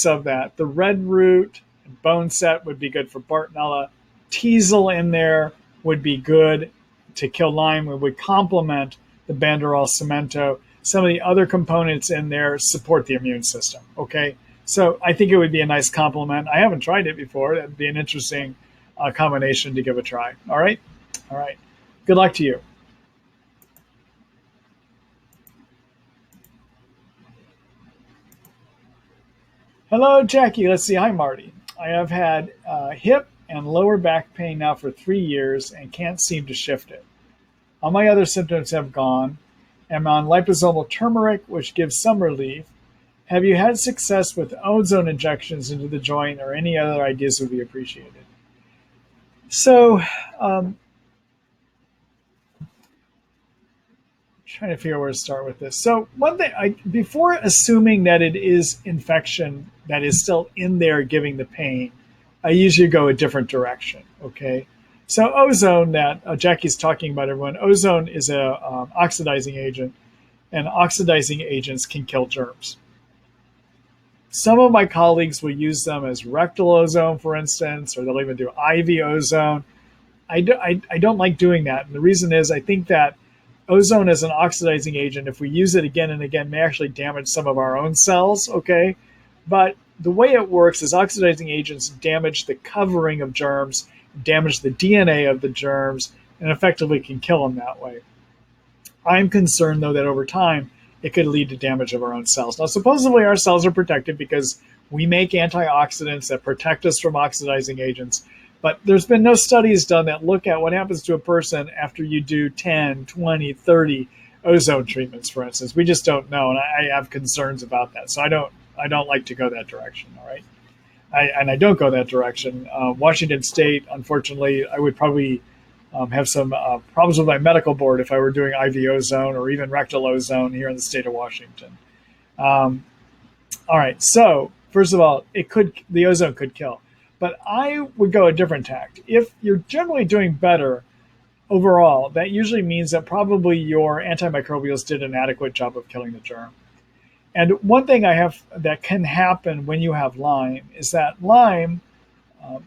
Of that, the red root and bone set would be good for Bartonella. Teasel in there would be good to kill Lyme. It would complement the Banderol Cemento. Some of the other components in there support the immune system. Okay, so I think it would be a nice complement. I haven't tried it before. That'd be an interesting combination to give a try. All right. Good luck to you. Hello, Jackie. Let's see. Hi, Marty. I have had hip and lower back pain now for 3 years and can't seem to shift it. All my other symptoms have gone. I'm on liposomal turmeric, which gives some relief. Have you had success with ozone injections into the joint, or any other ideas would be appreciated? So, trying to figure out where to start with this. So one thing, before assuming that it is infection that is still in there giving the pain, I usually go a different direction. Okay, so ozone that Jackie's talking about, everyone. Ozone is a oxidizing agent, and oxidizing agents can kill germs. Some of my colleagues will use them as rectal ozone, for instance, or they'll even do IV ozone. I don't like doing that, and the reason is I think that ozone as an oxidizing agent, if we use it again and again, may actually damage some of our own cells, okay? But the way it works is oxidizing agents damage the covering of germs, damage the DNA of the germs, and effectively can kill them that way. I'm concerned, though, that over time, it could lead to damage of our own cells. Now, supposedly our cells are protected because we make antioxidants that protect us from oxidizing agents. But there's been no studies done that look at what happens to a person after you do 10, 20, 30 ozone treatments, for instance. We just don't know, and I have concerns about that. So I don't like to go that direction, all right? I don't go that direction. Washington State, unfortunately, I would probably have some problems with my medical board if I were doing IV ozone or even rectal ozone here in the state of Washington. All right, so first of all, the ozone could kill. But I would go a different tact. If you're generally doing better overall, that usually means that probably your antimicrobials did an adequate job of killing the germ. And one thing I have that can happen when you have Lyme is that Lyme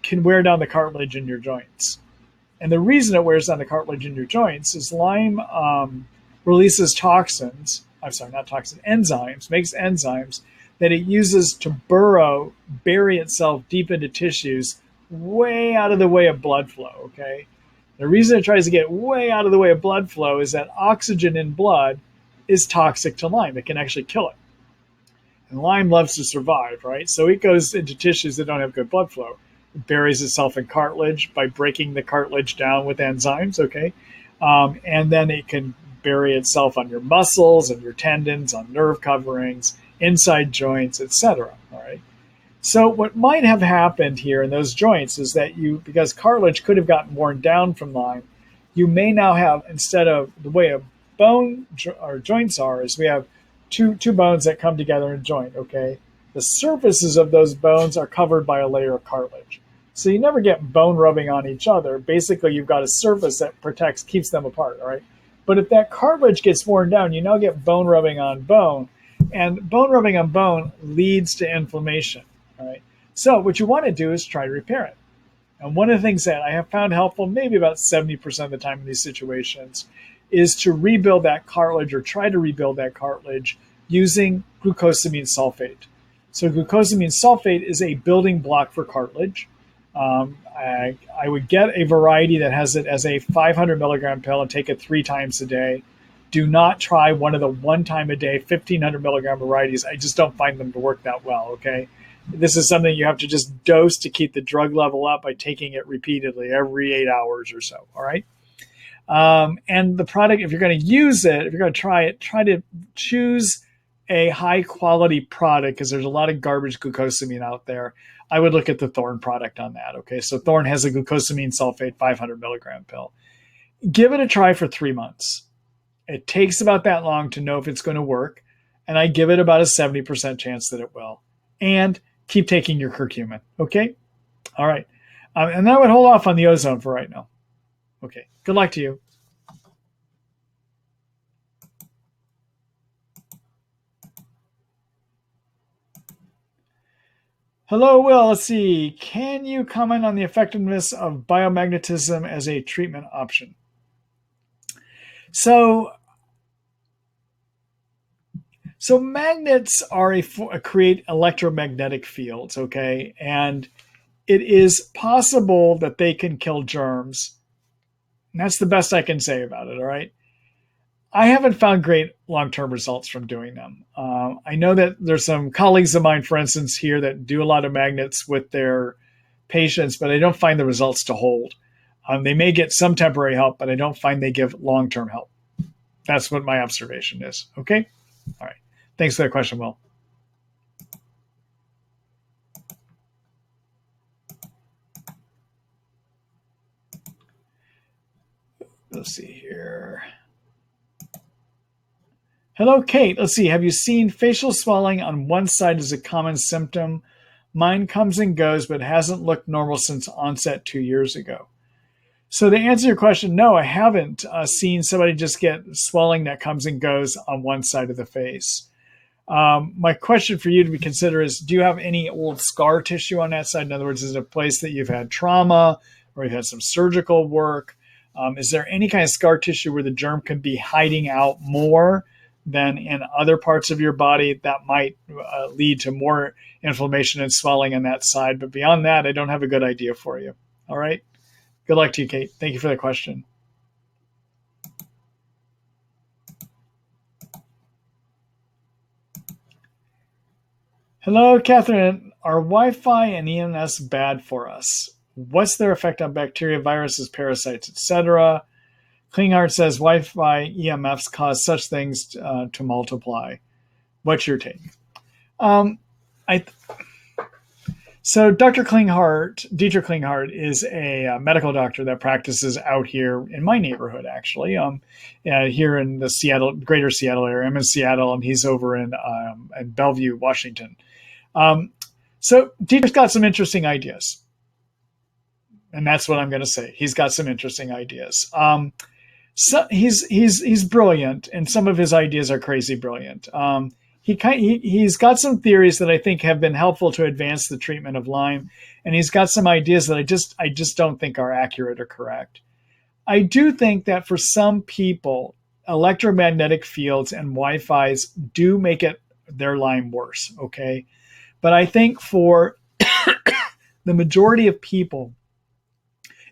can wear down the cartilage in your joints. And the reason it wears down the cartilage in your joints is Lyme releases toxins. I'm sorry, not toxins, enzymes, makes enzymes that it uses to bury itself deep into tissues way out of the way of blood flow, okay? The reason it tries to get way out of the way of blood flow is that oxygen in blood is toxic to Lyme. It can actually kill it. And Lyme loves to survive, right? So it goes into tissues that don't have good blood flow. It buries itself in cartilage by breaking the cartilage down with enzymes, okay? And then it can bury itself on your muscles and your tendons, on nerve coverings, inside joints, etc. All right. So what might have happened here in those joints is that because cartilage could have gotten worn down from Lyme, you may now have, instead of the way a bone or joints are, is we have two bones that come together in a joint. Okay. The surfaces of those bones are covered by a layer of cartilage. So you never get bone rubbing on each other. Basically, you've got a surface that keeps them apart. All right. But if that cartilage gets worn down, you now get bone rubbing on bone. And bone rubbing on bone leads to inflammation. All right. So what you want to do is try to repair it. And one of the things that I have found helpful, maybe about 70% of the time in these situations, is to rebuild that cartilage or try to rebuild that cartilage using glucosamine sulfate. So glucosamine sulfate is a building block for cartilage. I would get a variety that has it as a 500 milligram pill and take it 3 times a day. Do not try one of the 1 time a day 1,500 milligram varieties. I just don't find them to work that well, okay? This is something you have to just dose to keep the drug level up by taking it repeatedly every 8 hours or so, all right? And the product, if you're going to use it, if you're going to try it, try to choose a high quality product because there's a lot of garbage glucosamine out there. I would look at the Thorne product on that, okay? So Thorne has a glucosamine sulfate 500 milligram pill. Give it a try for 3 months. It takes about that long to know if it's going to work, and I give it about a 70% chance that it will. And keep taking your curcumin, okay? All right. And I would hold off on the ozone for right now. Okay, good luck to you. Hello, Will. Let's see. Can you comment on the effectiveness of biomagnetism as a treatment option? So magnets are create electromagnetic fields, okay? And it is possible that they can kill germs. And that's the best I can say about it, all right? I haven't found great long-term results from doing them. I know that there's some colleagues of mine, for instance, here that do a lot of magnets with their patients, but I don't find the results to hold. They may get some temporary help, but I don't find they give long-term help. That's what my observation is, okay? All right. Thanks for that question, Will. Let's see here. Hello, Kate. Let's see. Have you seen facial swelling on one side as a common symptom? Mine comes and goes, but hasn't looked normal since onset 2 years ago. So to answer your question, no, I haven't seen somebody just get swelling that comes and goes on one side of the face. My question for you to consider is, do you have any old scar tissue on that side? In other words, is it a place that you've had trauma or you've had some surgical work? Is there any kind of scar tissue where the germ can be hiding out more than in other parts of your body? That might lead to more inflammation and swelling on that side. But beyond that, I don't have a good idea for you. All right. Good luck to you, Kate. Thank you for the question. Hello, Catherine. Are Wi-Fi and EMS bad for us? What's their effect on bacteria, viruses, parasites, etc.? Klinghardt says Wi-Fi EMFs cause such things to multiply. What's your take? So Dr. Klinghardt, Dietrich Klinghardt, is a medical doctor that practices out here in my neighborhood, actually, here in the greater Seattle area. I'm in Seattle, and he's over in Bellevue, Washington. So Dietrich's got some interesting ideas. And that's what I'm going to say. He's got some interesting ideas. So he's brilliant, and some of his ideas are crazy brilliant. He's got some theories that I think have been helpful to advance the treatment of Lyme, and he's got some ideas that I just don't think are accurate or correct. I do think that for some people, electromagnetic fields and Wi-Fi's do make their Lyme worse. Okay, but I think for the majority of people,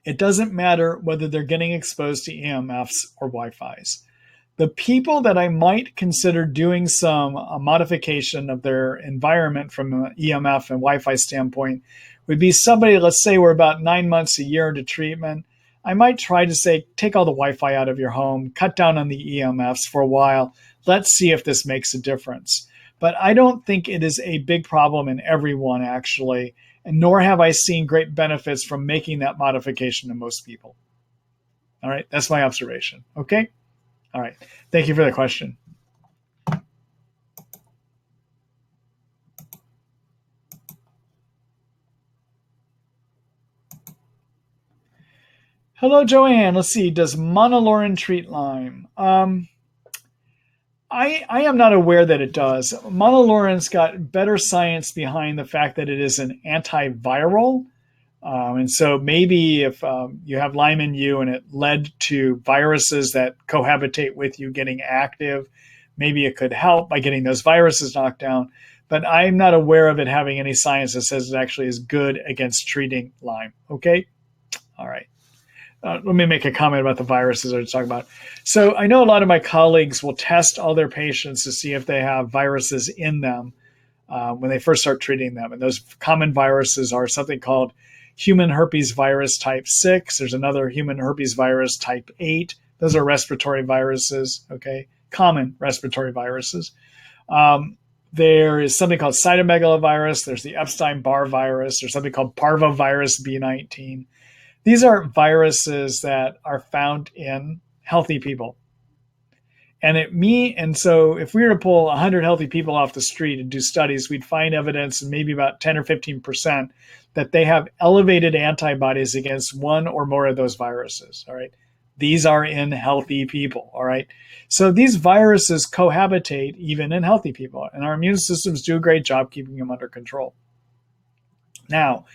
it doesn't matter whether they're getting exposed to EMFs or Wi-Fi's. The people that I might consider doing some modification of their environment from an EMF and Wi-Fi standpoint would be somebody, let's say we're about 9 months, a year into treatment. I might try to say, take all the Wi-Fi out of your home, cut down on the EMFs for a while. Let's see if this makes a difference. But I don't think it is a big problem in everyone, actually, and nor have I seen great benefits from making that modification to most people. All right, that's my observation. Okay? All right, thank you for the question. Hello, Joanne. Let's see. Does monolaurin treat Lyme? I am not aware that it does. Monolaurin's got better science behind the fact that it is an antiviral. And so maybe if you have Lyme in you and it led to viruses that cohabitate with you getting active, maybe it could help by getting those viruses knocked down. But I'm not aware of it having any science that says it actually is good against treating Lyme. Okay? All right. Let me make a comment about the viruses I was talking about. So I know a lot of my colleagues will test all their patients to see if they have viruses in them when they first start treating them. And those common viruses are something called human herpes virus type 6. There's another human herpes virus type 8. Those are respiratory viruses, okay? Common respiratory viruses. There is something called cytomegalovirus. There's the Epstein-Barr virus. There's something called parvovirus B19. These are viruses that are found in healthy people. And so if we were to pull 100 healthy people off the street and do studies, we'd find evidence in maybe about 10 or 15% that they have elevated antibodies against one or more of those viruses. All right. These are in healthy people. All right. So these viruses cohabitate even in healthy people, and our immune systems do a great job keeping them under control. Now,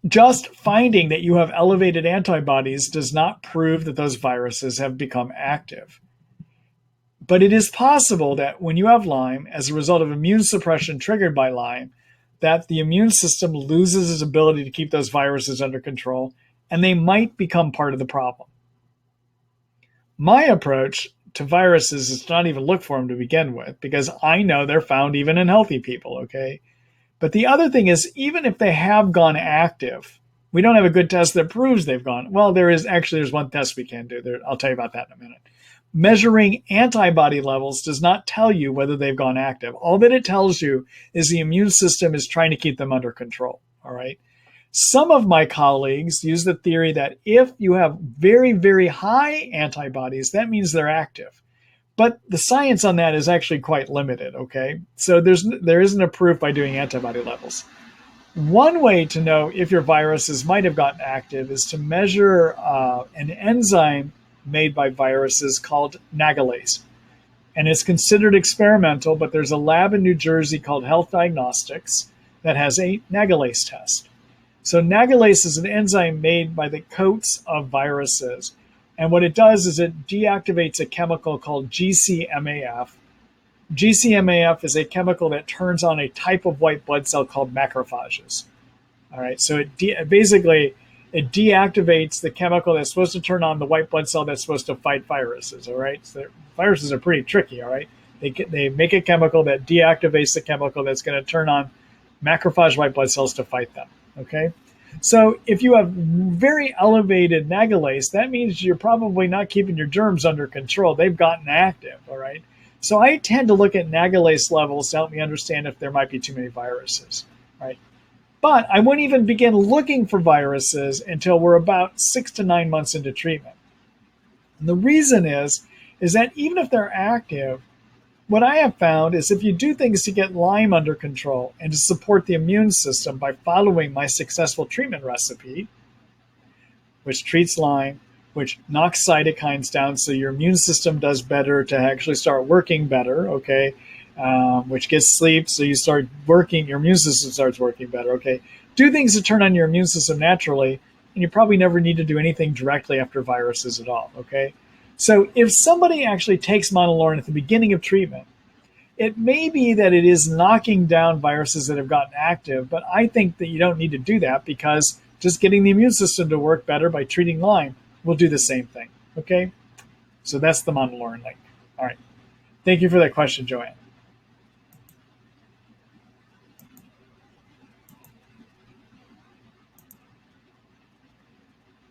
just finding that you have elevated antibodies does not prove that those viruses have become active. But it is possible that when you have Lyme, as a result of immune suppression triggered by Lyme, that the immune system loses its ability to keep those viruses under control, and they might become part of the problem. My approach to viruses is to not even look for them to begin with, because I know they're found even in healthy people, okay? But the other thing is, even if they have gone active, we don't have a good test that proves they've gone. Well, there's one test we can do. I'll tell you about that in a minute. Measuring antibody levels does not tell you whether they've gone active. All that it tells you is the immune system is trying to keep them under control. All right. Some of my colleagues use the theory that if you have very, very high antibodies, that means they're active. But the science on that is actually quite limited, okay? So there isn't a proof by doing antibody levels. One way to know if your viruses might have gotten active is to measure an enzyme made by viruses called nagalase. And it's considered experimental, but there's a lab in New Jersey called Health Diagnostics that has a nagalase test. So nagalase is an enzyme made by the coats of viruses. And what it does is it deactivates a chemical called GCMAF. GCMAF is a chemical that turns on a type of white blood cell called macrophages. All right, so it deactivates the chemical that's supposed to turn on the white blood cell that's supposed to fight viruses. All right, so viruses are pretty tricky. All right, they make a chemical that deactivates the chemical that's going to turn on macrophage white blood cells to fight them. Okay. So if you have very elevated nagalase, that means you're probably not keeping your germs under control. They've gotten active, all right? So I tend to look at nagalase levels to help me understand if there might be too many viruses, right? But I wouldn't even begin looking for viruses until we're about 6 to 9 months into treatment. And the reason is that even if they're active, what I have found is if you do things to get Lyme under control and to support the immune system by following my successful treatment recipe, which treats Lyme, which knocks cytokines down so your immune system does better to actually start working better, okay? Which gets sleep, so you start working, your immune system starts working better, okay? Do things to turn on your immune system naturally, and you probably never need to do anything directly after viruses at all, okay? So if somebody actually takes monolaurin at the beginning of treatment, it may be that it is knocking down viruses that have gotten active, but I think that you don't need to do that because just getting the immune system to work better by treating Lyme will do the same thing, okay? So that's the monolaurin link. All right. Thank you for that question, Joanne.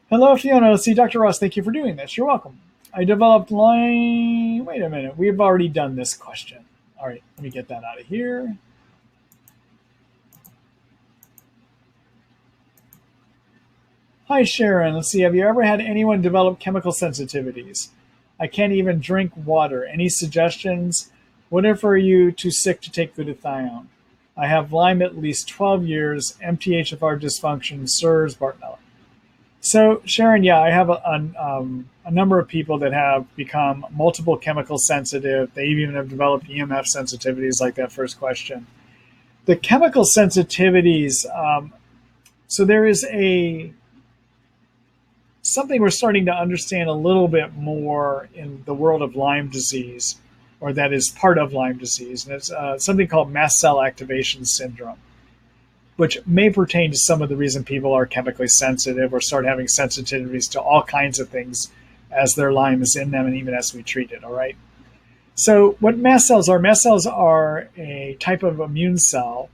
Hello, Fiona. Let's see, Dr. Ross, thank you for doing this. You're welcome. I developed Lyme. Wait a minute. We've already done this question. All right, let me get that out of here. Hi, Sharon. Let's see. Have you ever had anyone develop chemical sensitivities? I can't even drink water. Any suggestions? What if are you too sick to take glutathione? I have Lyme at least 12 years, MTHFR dysfunction, SIRS, Bartonella. So, Sharon, yeah, I have a number of people that have become multiple chemical sensitive. They even have developed EMF sensitivities, like that first question. The chemical sensitivities, so there is something we're starting to understand a little bit more in the world of Lyme disease, or that is part of Lyme disease, and it's something called mast cell activation syndrome, which may pertain to some of the reason people are chemically sensitive or start having sensitivities to all kinds of things as their Lyme is in them and even as we treat it, all right? So what mast cells are a type of immune cell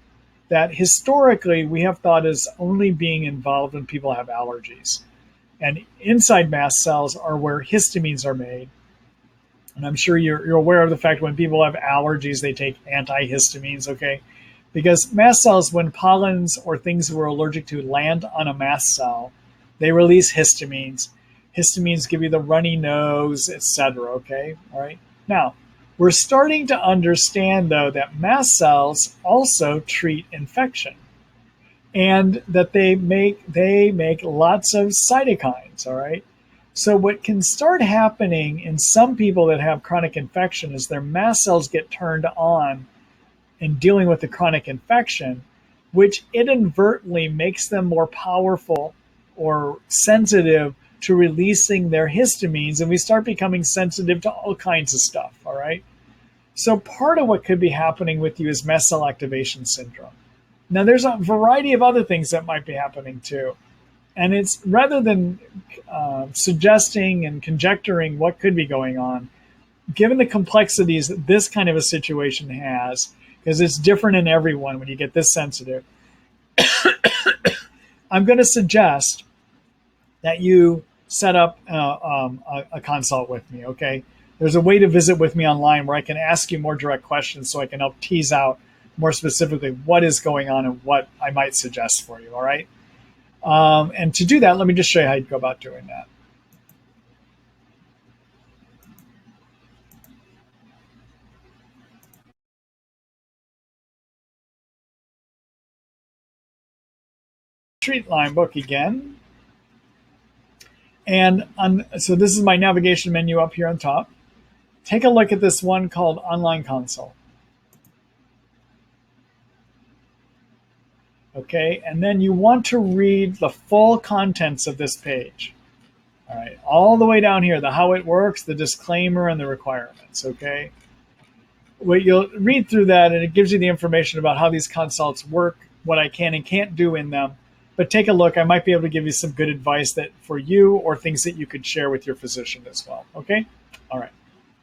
that historically we have thought is only being involved when people have allergies. And inside mast cells are where histamines are made. And I'm sure you're aware of the fact when people have allergies, they take antihistamines, okay? Because mast cells, when pollens or things we're allergic to land on a mast cell, they release histamines. Histamines give you the runny nose, etc., okay? All right. Now, we're starting to understand, though, that mast cells also treat infection, and that they make lots of cytokines, all right? So what can start happening in some people that have chronic infection is their mast cells get turned on in dealing with the chronic infection, which inadvertently makes them more powerful or sensitive to releasing their histamines, and we start becoming sensitive to all kinds of stuff, all right? So part of what could be happening with you is mast cell activation syndrome. Now, there's a variety of other things that might be happening too. And it's rather than suggesting and conjecturing what could be going on, given the complexities that this kind of a situation has, because it's different in everyone when you get this sensitive, I'm going to suggest that you set up a consult with me, okay? There's a way to visit with me online where I can ask you more direct questions so I can help tease out more specifically what is going on and what I might suggest for you, all right? And to do that, let me just show you how you go about doing that. Treat Lyme book again. And so this is my navigation menu up here on top. Take a look at this one called Online Consult. Okay, and then you want to read the full contents of this page. All right, all the way down here, the how it works, the disclaimer, and the requirements, okay? Well, you'll read through that, and it gives you the information about how these consults work, what I can and can't do in them. But take a look. I might be able to give you some good advice that for you or things that you could share with your physician as well, okay? All right,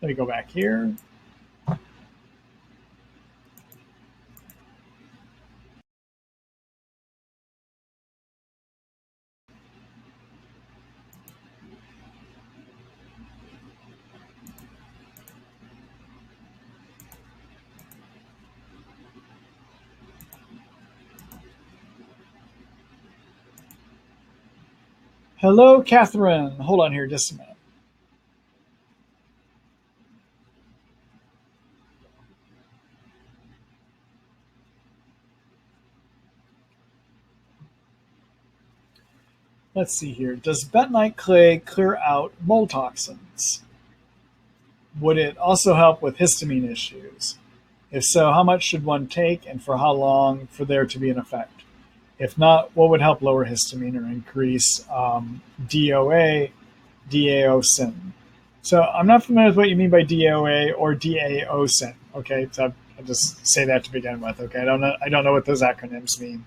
let me go back here. Hello, Catherine. Hold on here just a minute. Let's see here. Does bentonite clay clear out mold toxins? Would it also help with histamine issues? If so, how much should one take and for how long for there to be an effect? If not, what would help lower histamine or increase DOA, DAOSIN? So I'm not familiar with what you mean by DOA or DAOSIN. Okay, so I'll just say that to begin with. Okay, I don't know what those acronyms mean.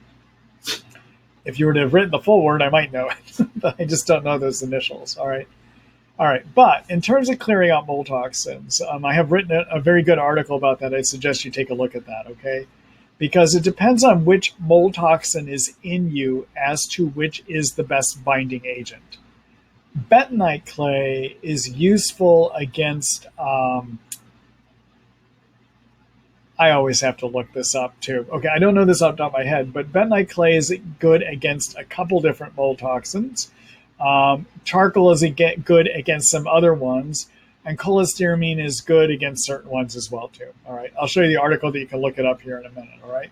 If you were to have written the full word, I might know it, but I just don't know those initials. All right. But in terms of clearing out mold toxins, I have written a very good article about that. I suggest you take a look at that, okay? Because it depends on which mold toxin is in you as to which is the best binding agent. Bentonite clay is useful against, I always have to look this up too. Okay, I don't know this off the top of my head, but bentonite clay is good against a couple different mold toxins. Charcoal is good against some other ones, and cholestyramine is good against certain ones as well too. All right, I'll show you the article that you can look it up here in a minute. All right.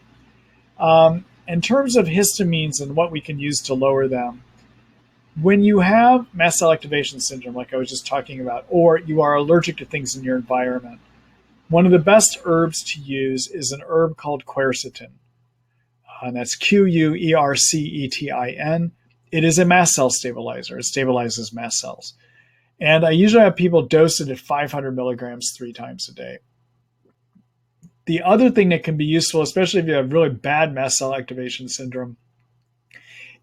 In terms of histamines and what we can use to lower them, when you have mast cell activation syndrome, like I was just talking about, or you are allergic to things in your environment, one of the best herbs to use is an herb called quercetin, and that's Quercetin. It is a mast cell stabilizer. It stabilizes mast cells. And I usually have people dose it at 500 milligrams 3 times a day. The other thing that can be useful, especially if you have really bad mast cell activation syndrome,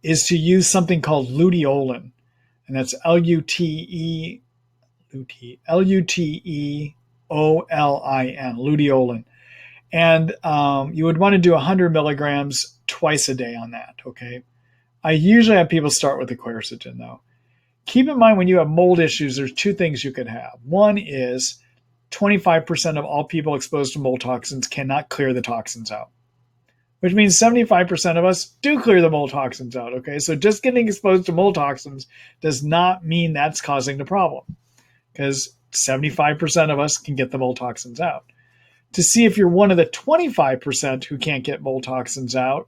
is to use something called luteolin. And that's Luteolin, luteolin. And you would want to do 100 milligrams twice a day on that, okay? I usually have people start with the quercetin, though. Keep in mind when you have mold issues, there's 2 things you could have. One is 25% of all people exposed to mold toxins cannot clear the toxins out, which means 75% of us do clear the mold toxins out, okay? So just getting exposed to mold toxins does not mean that's causing the problem, because 75% of us can get the mold toxins out. To see if you're one of the 25% who can't get mold toxins out,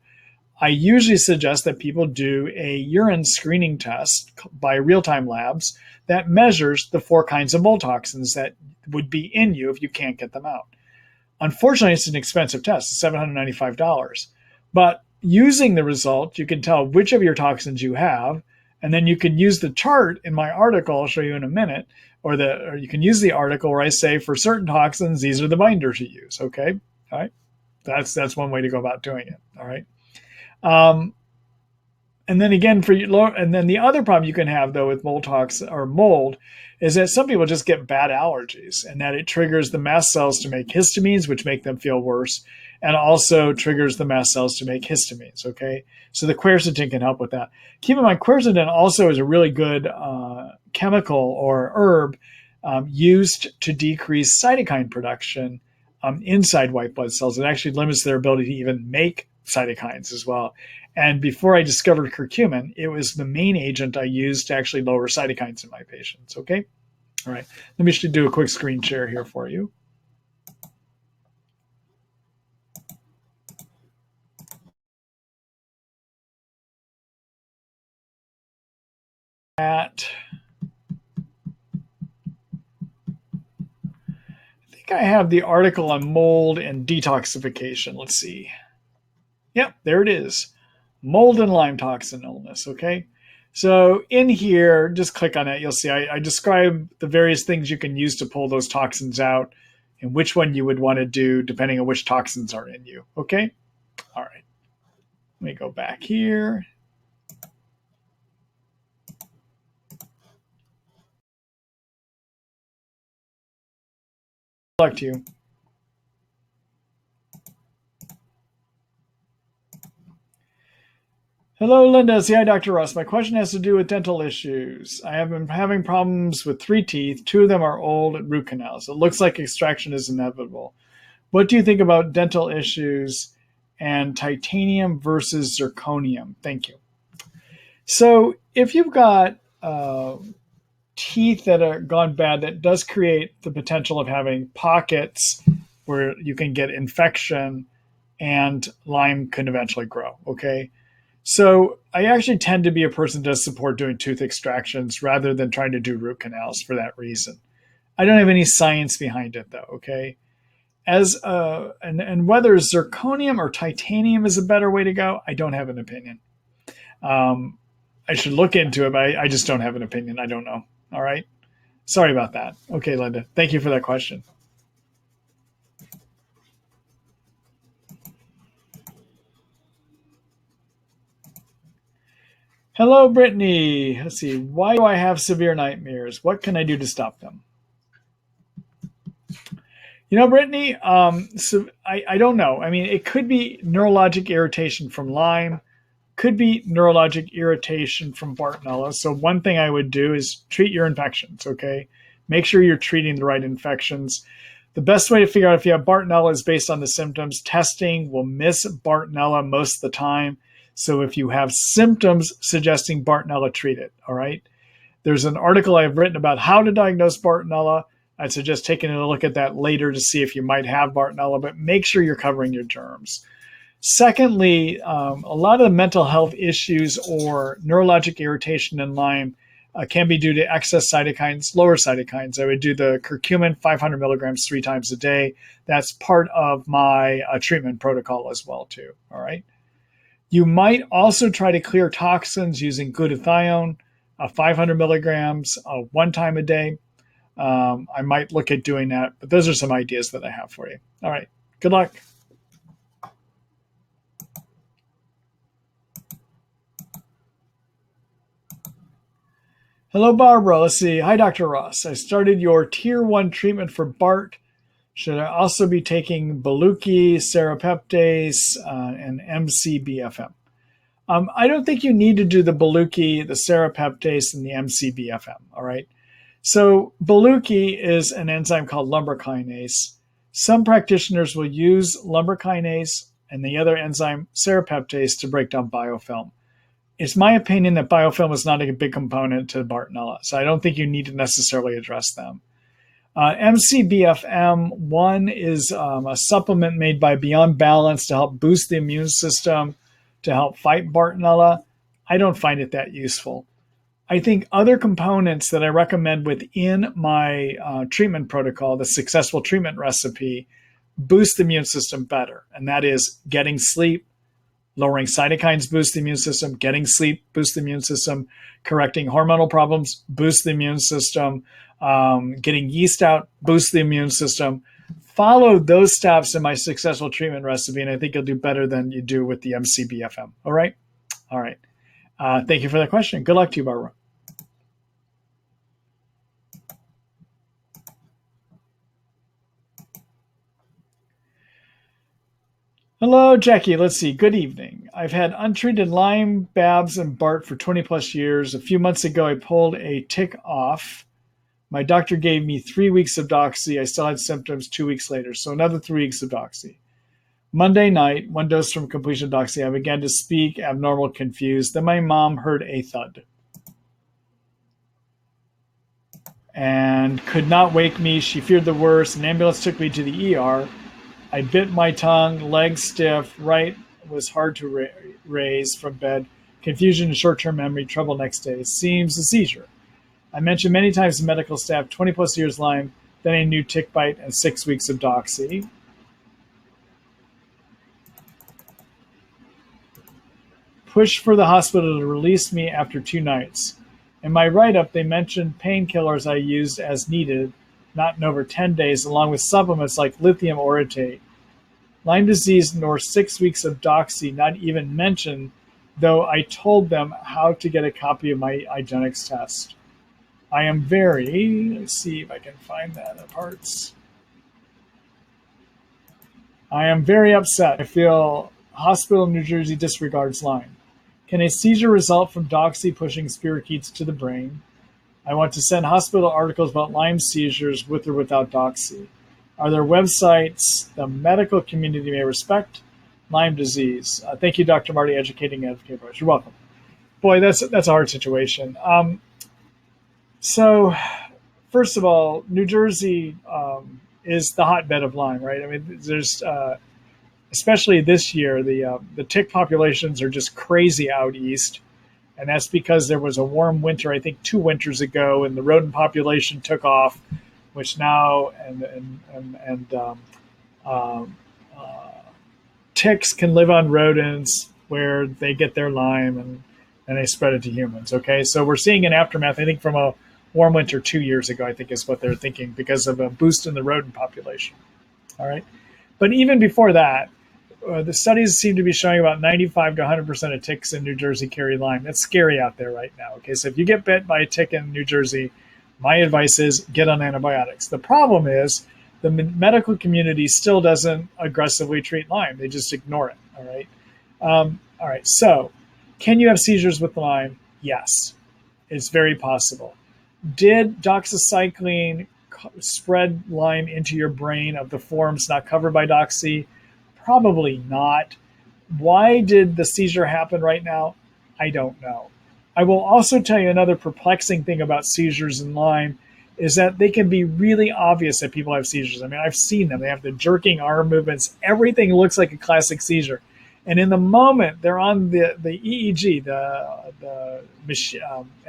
I usually suggest that people do a urine screening test by real-time labs that measures the 4 kinds of mold toxins that would be in you if you can't get them out. Unfortunately, it's an expensive test, it's $795. But using the result, you can tell which of your toxins you have, and then you can use the chart in my article, I'll show you in a minute, or you can use the article where I say for certain toxins, these are the binders you use, okay? All right, that's one way to go about doing it, all right? And then again, and then the other problem you can have though with mold is that some people just get bad allergies, and that it triggers the mast cells to make histamines, which make them feel worse, and also triggers the mast cells to make histamines. Okay, so the quercetin can help with that. Keep in mind, quercetin also is a really good chemical or herb used to decrease cytokine production inside white blood cells. It actually limits their ability to even make cytokines as well. And before I discovered curcumin, it was the main agent I used to actually lower cytokines in my patients. Okay? All right. Let me just do a quick screen share here for you. I think I have the article on mold and detoxification. Let's see. Yep, there it is. Mold and Lyme toxin illness, okay? So in here, just click on it. You'll see I describe the various things you can use to pull those toxins out and which one you would want to do depending on which toxins are in you, okay? All right. Let me go back here. Good luck to you. Hello, Linda. Hi, Dr. Ross. My question has to do with dental issues. I have been having problems with 3 teeth. 2 of them are old at root canals. It looks like extraction is inevitable. What do you think about dental issues and titanium versus zirconium? Thank you. So if you've got teeth that are gone bad, that does create the potential of having pockets where you can get infection and Lyme can eventually grow, okay? So I actually tend to be a person that does support doing tooth extractions rather than trying to do root canals for that reason. I don't have any science behind it though. Okay. And whether zirconium or titanium is a better way to go, I don't have an opinion. Um, I should look into it, but I just don't have an opinion. I don't know. All right. Sorry about that. Okay, Linda. Thank you for that question. Hello, Brittany. Let's see. Why do I have severe nightmares? What can I do to stop them? Brittany, so I don't know. I mean, it could be neurologic irritation from Lyme, could be neurologic irritation from Bartonella. So one thing I would do is treat your infections, okay? Make sure you're treating the right infections. The best way to figure out if you have Bartonella is based on the symptoms. Testing will miss Bartonella most of the time. So if you have symptoms suggesting Bartonella, treat it, all right? There's an article I've written about how to diagnose Bartonella. I'd suggest taking a look at that later to see if you might have Bartonella, but make sure you're covering your germs. Secondly, a lot of the mental health issues or neurologic irritation in Lyme can be due to excess cytokines, lower cytokines. I would do the curcumin 500 milligrams 3 times a day. That's part of my treatment protocol as well, too. All right. You might also try to clear toxins using glutathione, 500 milligrams 1 time a day. I might look at doing that, but those are some ideas that I have for you. All right. Good luck. Hello, Barbara. Let's see. Hi, Dr. Ross. I started your tier 1 treatment for BART. Should I also be taking Baluchi, serapeptase, and MCBFM? I don't think you need to do the Baluchi, the serapeptase, and the MCBFM. All right. So Baluchi is an enzyme called lumbar kinase. Some practitioners will use lumbar kinase and the other enzyme, serapeptase, to break down biofilm. It's my opinion that biofilm is not a big component to Bartonella, so I don't think you need to necessarily address them. MCBFM1 is a supplement made by Beyond Balance to help boost the immune system to help fight Bartonella. I don't find it that useful. I think other components that I recommend within my treatment protocol, the successful treatment recipe, boost the immune system better. And that is getting sleep, lowering cytokines, boost the immune system, getting sleep, boost the immune system, correcting hormonal problems, boost the immune system, getting yeast out, boost the immune system. Follow those steps in my successful treatment recipe, and I think you'll do better than you do with the MCBFM. All right? All right. Thank you for that question. Good luck to you, Barbara. Hello, Jackie. Let's see. Good evening. I've had untreated Lyme, Babs, and Bart for 20 plus years. A few months ago, I pulled a tick off. My doctor gave me 3 weeks of doxy. I still had symptoms 2 weeks later, so another 3 weeks of doxy. Monday night, 1 dose from completion of doxy, I began to speak, abnormal, confused. Then my mom heard a thud and could not wake me. She feared the worst. An ambulance took me to the ER. I bit my tongue, legs stiff, right was hard to raise from bed, confusion and short-term memory, trouble next day. Seems a seizure. I mentioned many times to medical staff, 20 plus years Lyme, then a new tick bite and 6 weeks of doxy. Pushed for the hospital to release me after 2 nights. In my write-up, they mentioned painkillers I used as needed, not in over 10 days, along with supplements like lithium orotate. Lyme disease nor 6 weeks of doxy not even mentioned, though I told them how to get a copy of my IGeneX test. I am let's see if I can find that in parts. I am very upset. I feel hospital in New Jersey disregards Lyme. Can a seizure result from doxy pushing spirochetes to the brain? I want to send hospital articles about Lyme seizures with or without doxy. Are there websites the medical community may respect? Lyme disease. Thank you, Dr. Marty, educating advocate. You're welcome. Boy, that's a hard situation. So, first of all, New Jersey is the hotbed of Lyme, right? I mean, there's especially this year, the tick populations are just crazy out east. And that's because there was a warm winter, I think 2 winters ago, and the rodent population took off, which now um, ticks can live on rodents where they get their Lyme and they spread it to humans. Okay, so we're seeing an aftermath, I think, from a warm winter 2 years ago, I think is what they're thinking, because of a boost in the rodent population. All right, but even before that, the studies seem to be showing about 95 to 100% of ticks in New Jersey carry Lyme. That's scary out there right now. Okay, so if you get bit by a tick in New Jersey, my advice is get on antibiotics. The problem is the medical community still doesn't aggressively treat Lyme. They just ignore it. All right. So can you have seizures with Lyme? Yes, it's very possible. Did doxycycline spread Lyme into your brain of the forms not covered by doxy? Probably not. Why did the seizure happen right now? I don't know. I will also tell you another perplexing thing about seizures and Lyme is that they can be really obvious that people have seizures. I mean, I've seen them. They have the jerking arm movements. Everything looks like a classic seizure. And in the moment they're on the EEG,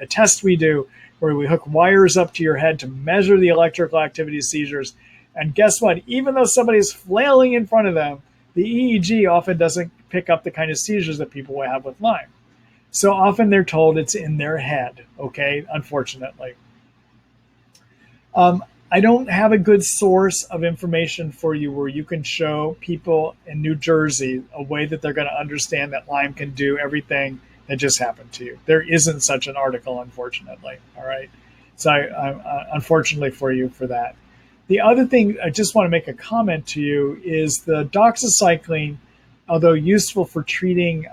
a test we do where we hook wires up to your head to measure the electrical activity of seizures. And guess what? Even though somebody's flailing in front of them, the EEG often doesn't pick up the kind of seizures that people will have with Lyme. So often they're told it's in their head, okay, unfortunately. I don't have a good source of information for you where you can show people in New Jersey a way that they're going to understand that Lyme can do everything that just happened to you. There isn't such an article, unfortunately, all right? So unfortunately for you for that. The other thing I just want to make a comment to you is the doxycycline, although useful for treating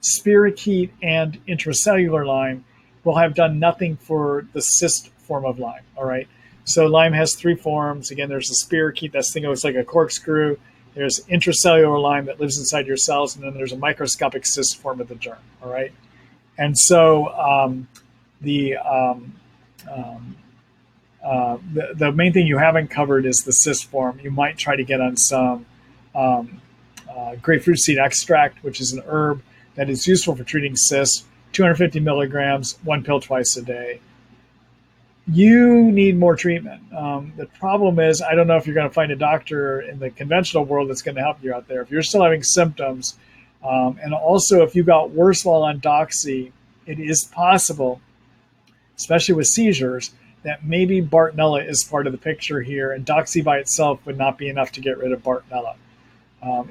spirochete and intracellular Lyme, will have done nothing for the cyst form of Lyme, all right? So Lyme has 3 forms. Again, there's the spirochete, that thing that looks like a corkscrew. There's intracellular Lyme that lives inside your cells, and then there's a microscopic cyst form of the germ, all right? And so the main thing you haven't covered is the cyst form. You might try to get on some grapefruit seed extract, which is an herb that is useful for treating cysts, 250 milligrams, 1 pill twice a day. You need more treatment. The problem is, I don't know if you're going to find a doctor in the conventional world that's going to help you out there. If you're still having symptoms, and also if you got worse while on doxy, it is possible, especially with seizures, that maybe Bartonella is part of the picture here, and doxy by itself would not be enough to get rid of Bartonella.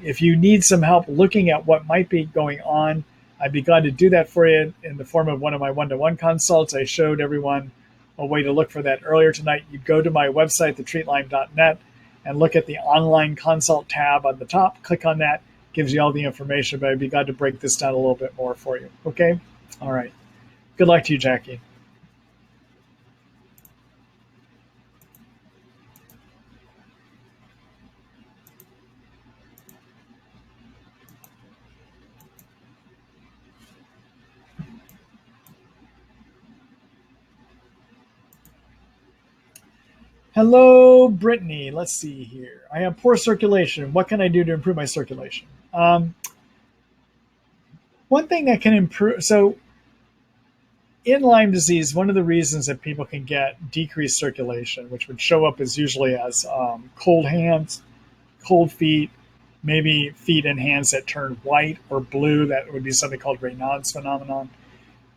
If you need some help looking at what might be going on, I'd be glad to do that for you in the form of one of my one-to-one consults. I showed everyone a way to look for that earlier tonight. You go to my website, thetreatlyme.net, and look at the online consult tab on the top. Click on that, gives you all the information, but I'd be glad to break this down a little bit more for you. Okay? All right. Good luck to you, Jackie. Hello, Brittany. Let's see here. I have poor circulation. What can I do to improve my circulation? One thing that can improve, so in Lyme disease, one of the reasons that people can get decreased circulation, which would show up as usually as cold hands, cold feet, maybe feet and hands that turn white or blue, that would be something called Raynaud's phenomenon,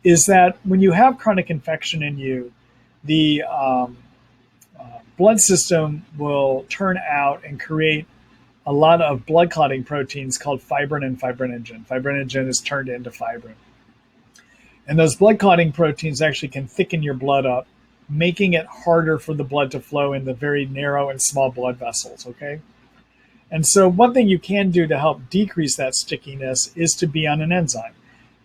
is that when you have chronic infection in you, the blood system will turn out and create a lot of blood clotting proteins called fibrin and fibrinogen. Fibrinogen is turned into fibrin. And those blood clotting proteins actually can thicken your blood up, making it harder for the blood to flow in the very narrow and small blood vessels, okay? And so one thing you can do to help decrease that stickiness is to be on an enzyme.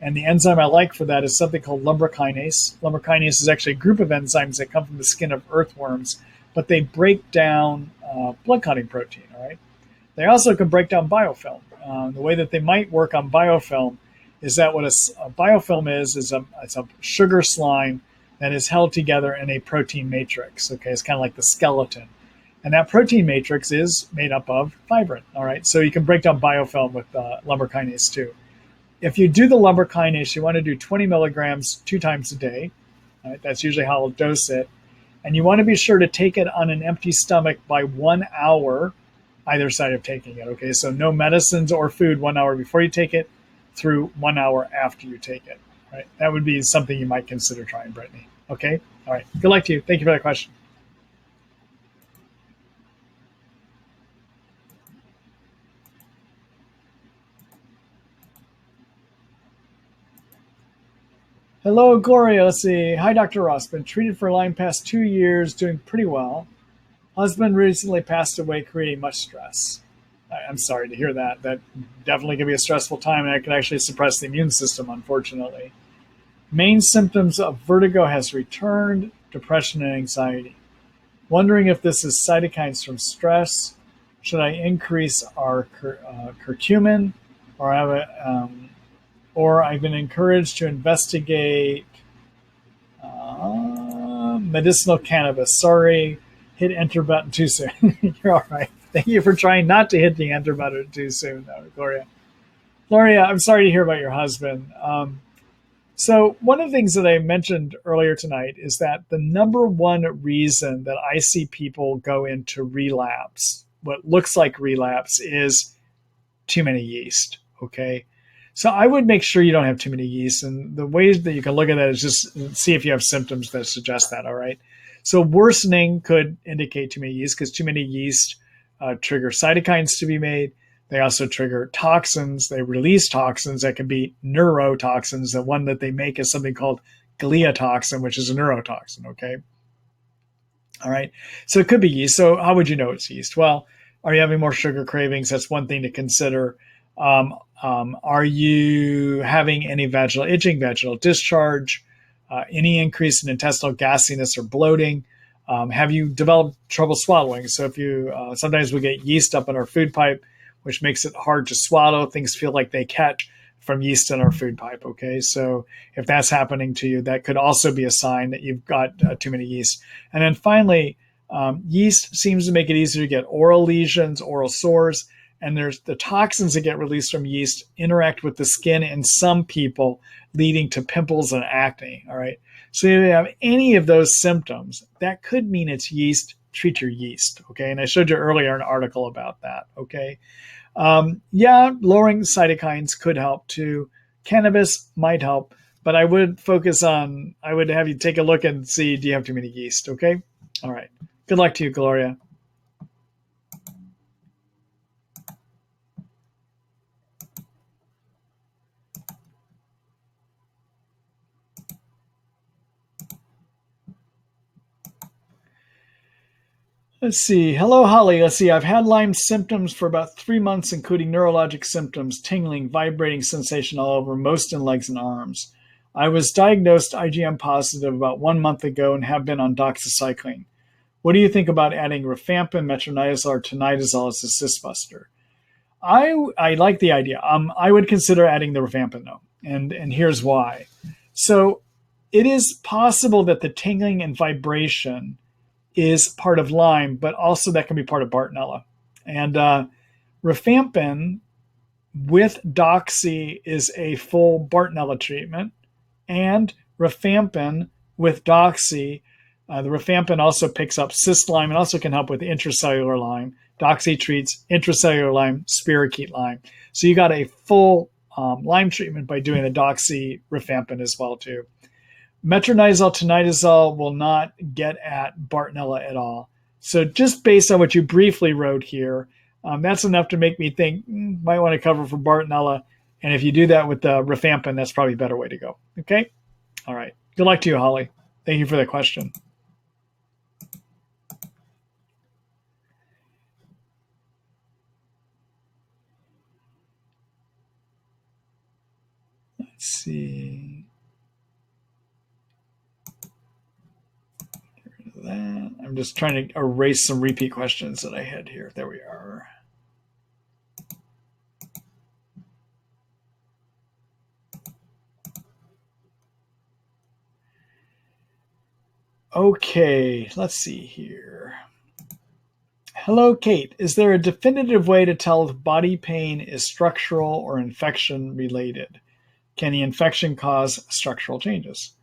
And the enzyme I like for that is something called lumbrokinase. Lumbrokinase is actually a group of enzymes that come from the skin of earthworms, but they break down blood clotting protein, all right? They also can break down biofilm. The way that they might work on biofilm is that what a biofilm is it's a sugar slime that is held together in a protein matrix, okay? It's kind of like the skeleton. And that protein matrix is made up of fibrin. All right, so you can break down biofilm with lumbar kinase too. If you do the lumbar kinase, you want to do 20 milligrams 2 times a day. Right? That's usually how I'll dose it. And you want to be sure to take it on an empty stomach by 1 hour, either side of taking it. Okay, so no medicines or food 1 hour before you take it through 1 hour after you take it. Right, that would be something you might consider trying, Brittany. Okay, all right. Good luck to you. Thank you for that question. Hello, Gloria. Let's see. Hi, Dr. Ross. Been treated for Lyme past 2 years, doing pretty well. Husband recently passed away, creating much stress. I'm sorry to hear that. That definitely can be a stressful time, and it can actually suppress the immune system, unfortunately. Main symptoms of vertigo has returned, depression and anxiety. Wondering if this is cytokines from stress. Should I increase our curcumin, or have a, or I've been encouraged to investigate medicinal cannabis. Sorry, hit enter button too soon. You're all right. Thank you for trying not to hit the enter button too soon, Gloria. Gloria, I'm sorry to hear about your husband. So one of the things that I mentioned earlier tonight is that the number one reason that I see people go into relapse, what looks like relapse, is too many yeast. Okay. So I would make sure you don't have too many yeast. And the ways that you can look at that is just see if you have symptoms that suggest that. All right. So worsening could indicate too many yeast, because too many yeast trigger cytokines to be made. They also trigger toxins. They release toxins that can be neurotoxins. The one that they make is something called gliotoxin, which is a neurotoxin. Okay. All right. So it could be yeast. So how would you know it's yeast? Well, are you having more sugar cravings? That's one thing to consider. Are you having any vaginal itching, vaginal discharge, any increase in intestinal gasiness or bloating? Have you developed trouble swallowing? So if you sometimes we get yeast up in our food pipe, which makes it hard to swallow. Things feel like they catch from yeast in our food pipe. Okay, so if that's happening to you, that could also be a sign that you've got too many yeast. And then finally, yeast seems to make it easier to get oral lesions, oral sores, and there's the toxins that get released from yeast interact with the skin in some people, leading to pimples and acne. All right, so if you have any of those symptoms, that could mean it's yeast. Treat your yeast. Okay, and I showed you earlier an article about that. Okay. Yeah, lowering cytokines could help too. Cannabis might help, but I would have you take a look and see, do you have too many yeast? Okay. All right. Good luck to you, Gloria. Let's see. Hello, Holly. Let's see. I've had Lyme symptoms for about 3 months, including neurologic symptoms, tingling, vibrating sensation all over, most in legs and arms. I was diagnosed IgM positive about 1 month ago and have been on doxycycline. What do you think about adding rifampin, metronidazole, or tinidazole as a cyst buster? I like the idea. I would consider adding the rifampin though, and here's why. So it is possible that the tingling and vibration is part of Lyme, but also that can be part of Bartonella. And rifampin with doxy is a full Bartonella treatment, and rifampin with doxy. The rifampin also picks up cyst Lyme and also can help with intracellular Lyme. Doxy treats intracellular Lyme, spirochete Lyme. So you got a full Lyme treatment by doing the doxy rifampin as well too. Metronidazole, tinidazole will not get at Bartonella at all. So just based on what you briefly wrote here, that's enough to make me think might want to cover for Bartonella. And if you do that with the rifampin, that's probably a better way to go. Okay. All right. Good luck to you, Holly. Thank you for the question. Let's see. Get rid of that. I'm just trying to erase some repeat questions that I had here. There we are. Okay, let's see here. Hello, Kate. Is there a definitive way to tell if body pain is structural or infection related? Can the infection cause structural changes?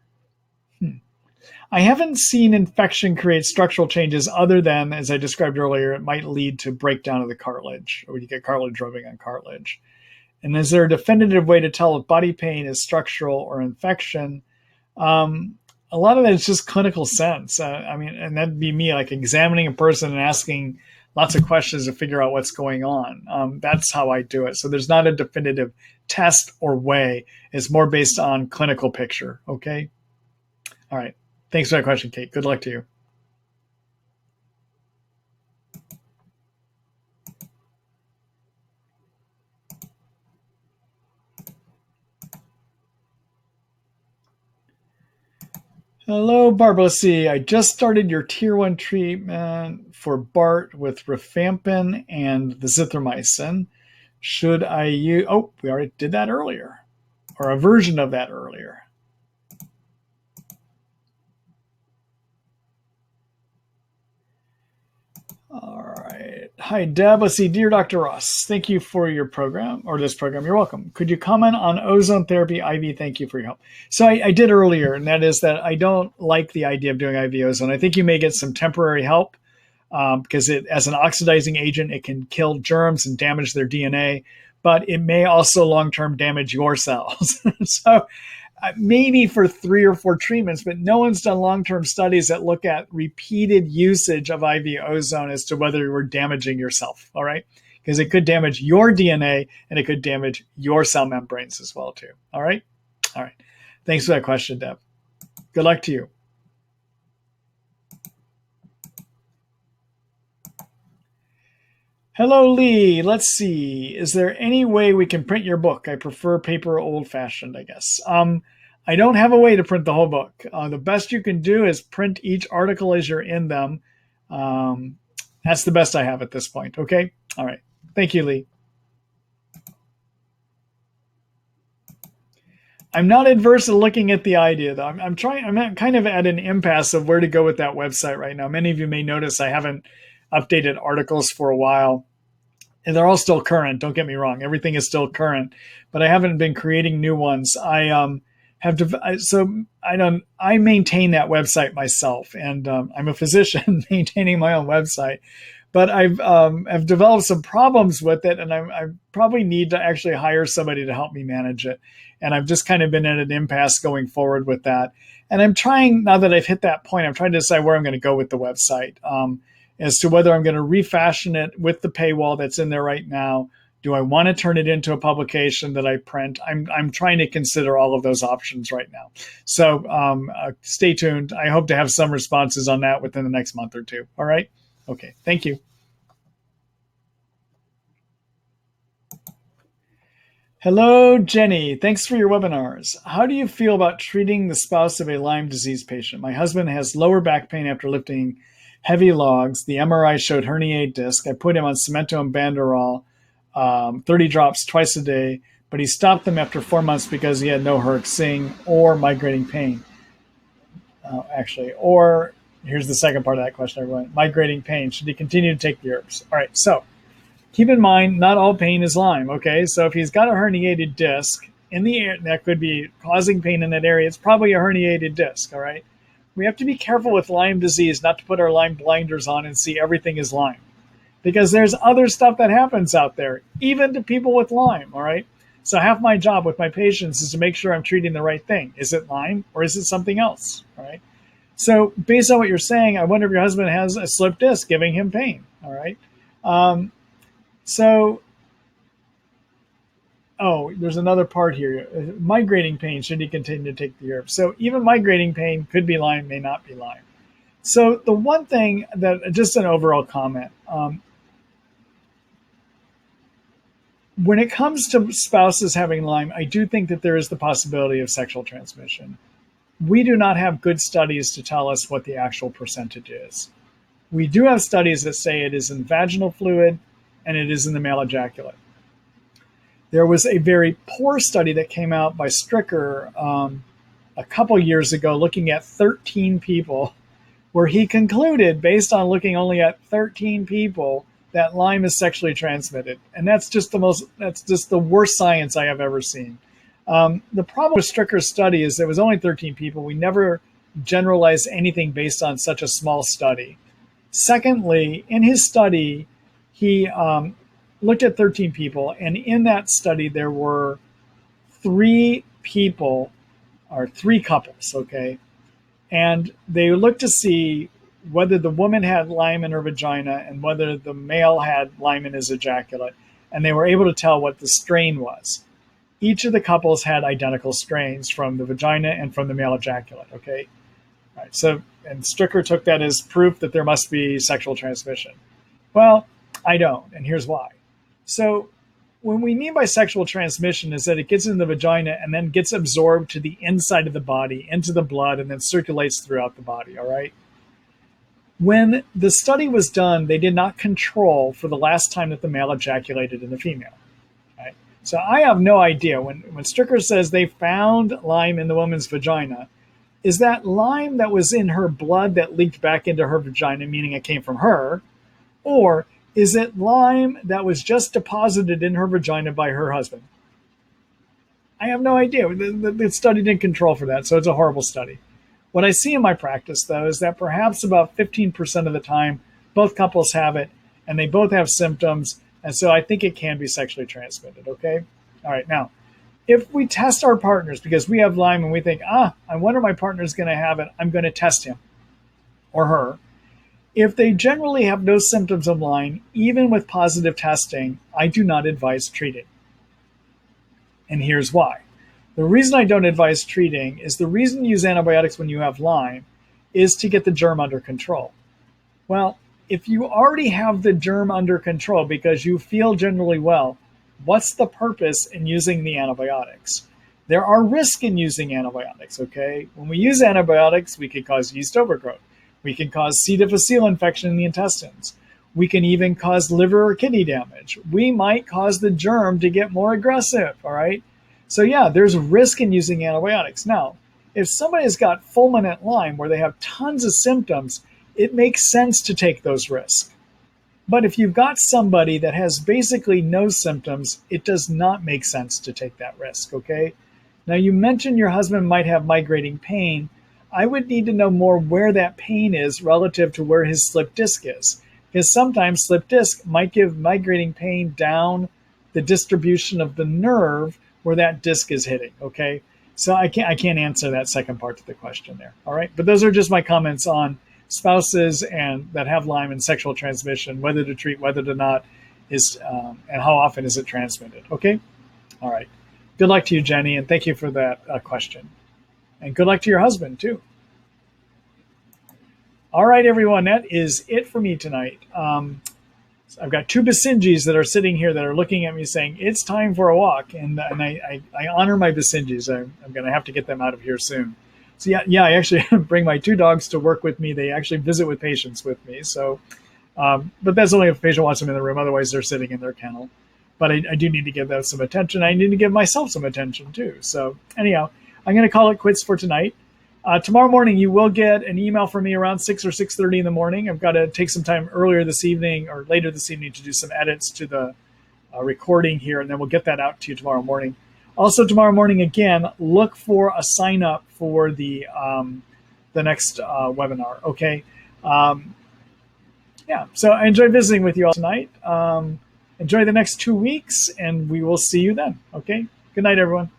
I haven't seen infection create structural changes other than, as I described earlier, it might lead to breakdown of the cartilage, or you get cartilage rubbing on cartilage. And is there a definitive way to tell if body pain is structural or infection? A lot of that is just clinical sense. And that'd be me like examining a person and asking lots of questions to figure out what's going on. That's how I do it. So there's not a definitive test or way. It's more based on clinical picture. Okay. All right. Thanks for that question, Kate. Good luck to you. Hello, Barbara C. I just started your tier 1 treatment for BART with rifampin and the zithromycin. Should I use... Oh, we already did that earlier, or a version of that earlier. All right. Hi, Deb. Let's see. Dear Dr. Ross, thank you for your program, or this program. You're welcome. Could you comment on ozone therapy IV? Thank you for your help. So I did earlier, and that is that I don't like the idea of doing IV ozone. I think you may get some temporary help because as an oxidizing agent, it can kill germs and damage their DNA, but it may also long-term damage your cells. So maybe for 3 or 4 treatments, but no one's done long-term studies that look at repeated usage of IV ozone as to whether you're damaging yourself, all right? Because it could damage your DNA and it could damage your cell membranes as well too, all right? All right. Thanks for that question, Deb. Good luck to you. Hello, Lee. Let's see. Is there any way we can print your book? I prefer paper old-fashioned, I guess. I don't have a way to print the whole book. The best you can do is print each article as you're in them. That's the best I have at this point. Okay? All right. Thank you, Lee. I'm not adverse to looking at the idea, though. I'm kind of at an impasse of where to go with that website right now. Many of you may notice I haven't updated articles for a while. And they're all still current. Don't get me wrong. Everything is still current, but I haven't been creating new ones. I maintain that website myself, and I'm a physician maintaining my own website. But I've developed some problems with it, and I probably need to actually hire somebody to help me manage it. And I've just kind of been at an impasse going forward with that. And I'm trying, now that I've hit that point, I'm trying to decide where I'm going to go with the website, as to whether I'm going to refashion it with the paywall that's in there right now. Do I want to turn it into a publication that I print? I'm trying to consider all of those options right now. So stay tuned. I hope to have some responses on that within the next month or two. All right? Okay. Thank you. Hello, Jenny. Thanks for your webinars. How do you feel about treating the spouse of a Lyme disease patient? My husband has lower back pain after lifting heavy logs. The MRI showed herniated disc. I put him on Cemento and Banderol, 30 drops twice a day, but he stopped them after 4 months because he had no herxheimer or migrating pain. Or here's the second part of that question, everyone. Migrating pain. Should he continue to take the herbs? All right, so keep in mind, not all pain is Lyme, okay? So if he's got a herniated disc in the air, that could be causing pain in that area. It's probably a herniated disc, all right? We have to be careful with Lyme disease not to put our Lyme blinders on and see everything is Lyme, because there's other stuff that happens out there, even to people with Lyme, all right? So half my job with my patients is to make sure I'm treating the right thing. Is it Lyme or is it something else, all right? So based on what you're saying, I wonder if your husband has a slip disc giving him pain, all right? There's another part here. Migrating pain, should he continue to take the herb? So even migrating pain could be Lyme, may not be Lyme. So the one thing that, just an overall comment, when it comes to spouses having Lyme, I do think that there is the possibility of sexual transmission. We do not have good studies to tell us what the actual percentage is. We do have studies that say it is in vaginal fluid and it is in the male ejaculate. There was a very poor study that came out by Stricker a couple years ago looking at 13 people where he concluded, based on looking only at 13 people, that Lyme is sexually transmitted. And that's just the worst science I have ever seen. The problem with Stricker's study is there was only 13 people. We never generalized anything based on such a small study. Secondly, in his study, he looked at 13 people, and in that study, there were 3 people, or 3 couples, okay? And they looked to see whether the woman had Lyme in her vagina and whether the male had Lyme in his ejaculate, and they were able to tell what the strain was. Each of the couples had identical strains from the vagina and from the male ejaculate, okay? All right, so, and Stricker took that as proof that there must be sexual transmission. Well, I don't, and here's why. So what we mean by sexual transmission is that it gets in the vagina and then gets absorbed to the inside of the body, into the blood, and then circulates throughout the body, all right? When the study was done, they did not control for the last time that the male ejaculated in the female. Okay? So I have no idea. When Stricker says they found Lyme in the woman's vagina, is that Lyme that was in her blood that leaked back into her vagina, meaning it came from her, or is it Lyme that was just deposited in her vagina by her husband? I have no idea. The study didn't control for that, so it's a horrible study. What I see in my practice, though, is that perhaps about 15% of the time, both couples have it, and they both have symptoms, and so I think it can be sexually transmitted, okay? All right, now, if we test our partners, because we have Lyme and we think, I wonder my partner's going to have it, I'm going to test him or her. If they generally have no symptoms of Lyme, even with positive testing, I do not advise treating. And here's why. The reason I don't advise treating is the reason you use antibiotics when you have Lyme is to get the germ under control. Well, if you already have the germ under control because you feel generally well, what's the purpose in using the antibiotics? There are risks in using antibiotics, okay? When we use antibiotics, we can cause yeast overgrowth. We can cause C. difficile infection in the intestines. We can even cause liver or kidney damage. We might cause the germ to get more aggressive, all right? So yeah, there's risk in using antibiotics. Now, if somebody has got fulminant Lyme where they have tons of symptoms, it makes sense to take those risks. But if you've got somebody that has basically no symptoms, it does not make sense to take that risk, okay? Now, you mentioned your husband might have migrating pain. I would need to know more where that pain is relative to where his slip disc is. Because sometimes slip disc might give migrating pain down the distribution of the nerve where that disc is hitting, okay? So I can't answer that second part to the question there, all right? But those are just my comments on spouses and that have Lyme and sexual transmission, whether to treat, whether to not, is and how often is it transmitted, okay? All right. Good luck to you, Jenny, and thank you for that question. And good luck to your husband, too. All right, everyone, that is it for me tonight. I've got 2 Basenjis that are sitting here that are looking at me saying, it's time for a walk. And I honor my Basenjis. I'm going to have to get them out of here soon. So yeah, I actually bring my 2 dogs to work with me. They actually visit with patients with me. So, but that's only if a patient wants them in the room. Otherwise, they're sitting in their kennel. But I do need to give them some attention. I need to give myself some attention too. So anyhow, I'm going to call it quits for tonight. Tomorrow morning, you will get an email from me around 6 or 6:30 in the morning. I've got to take some time earlier this evening or later this evening to do some edits to the recording here, and then we'll get that out to you tomorrow morning. Also, tomorrow morning, again, look for a sign up for the next webinar, okay? Yeah, so I enjoyed visiting with you all tonight. Enjoy the next 2 weeks, and we will see you then, okay? Good night, everyone.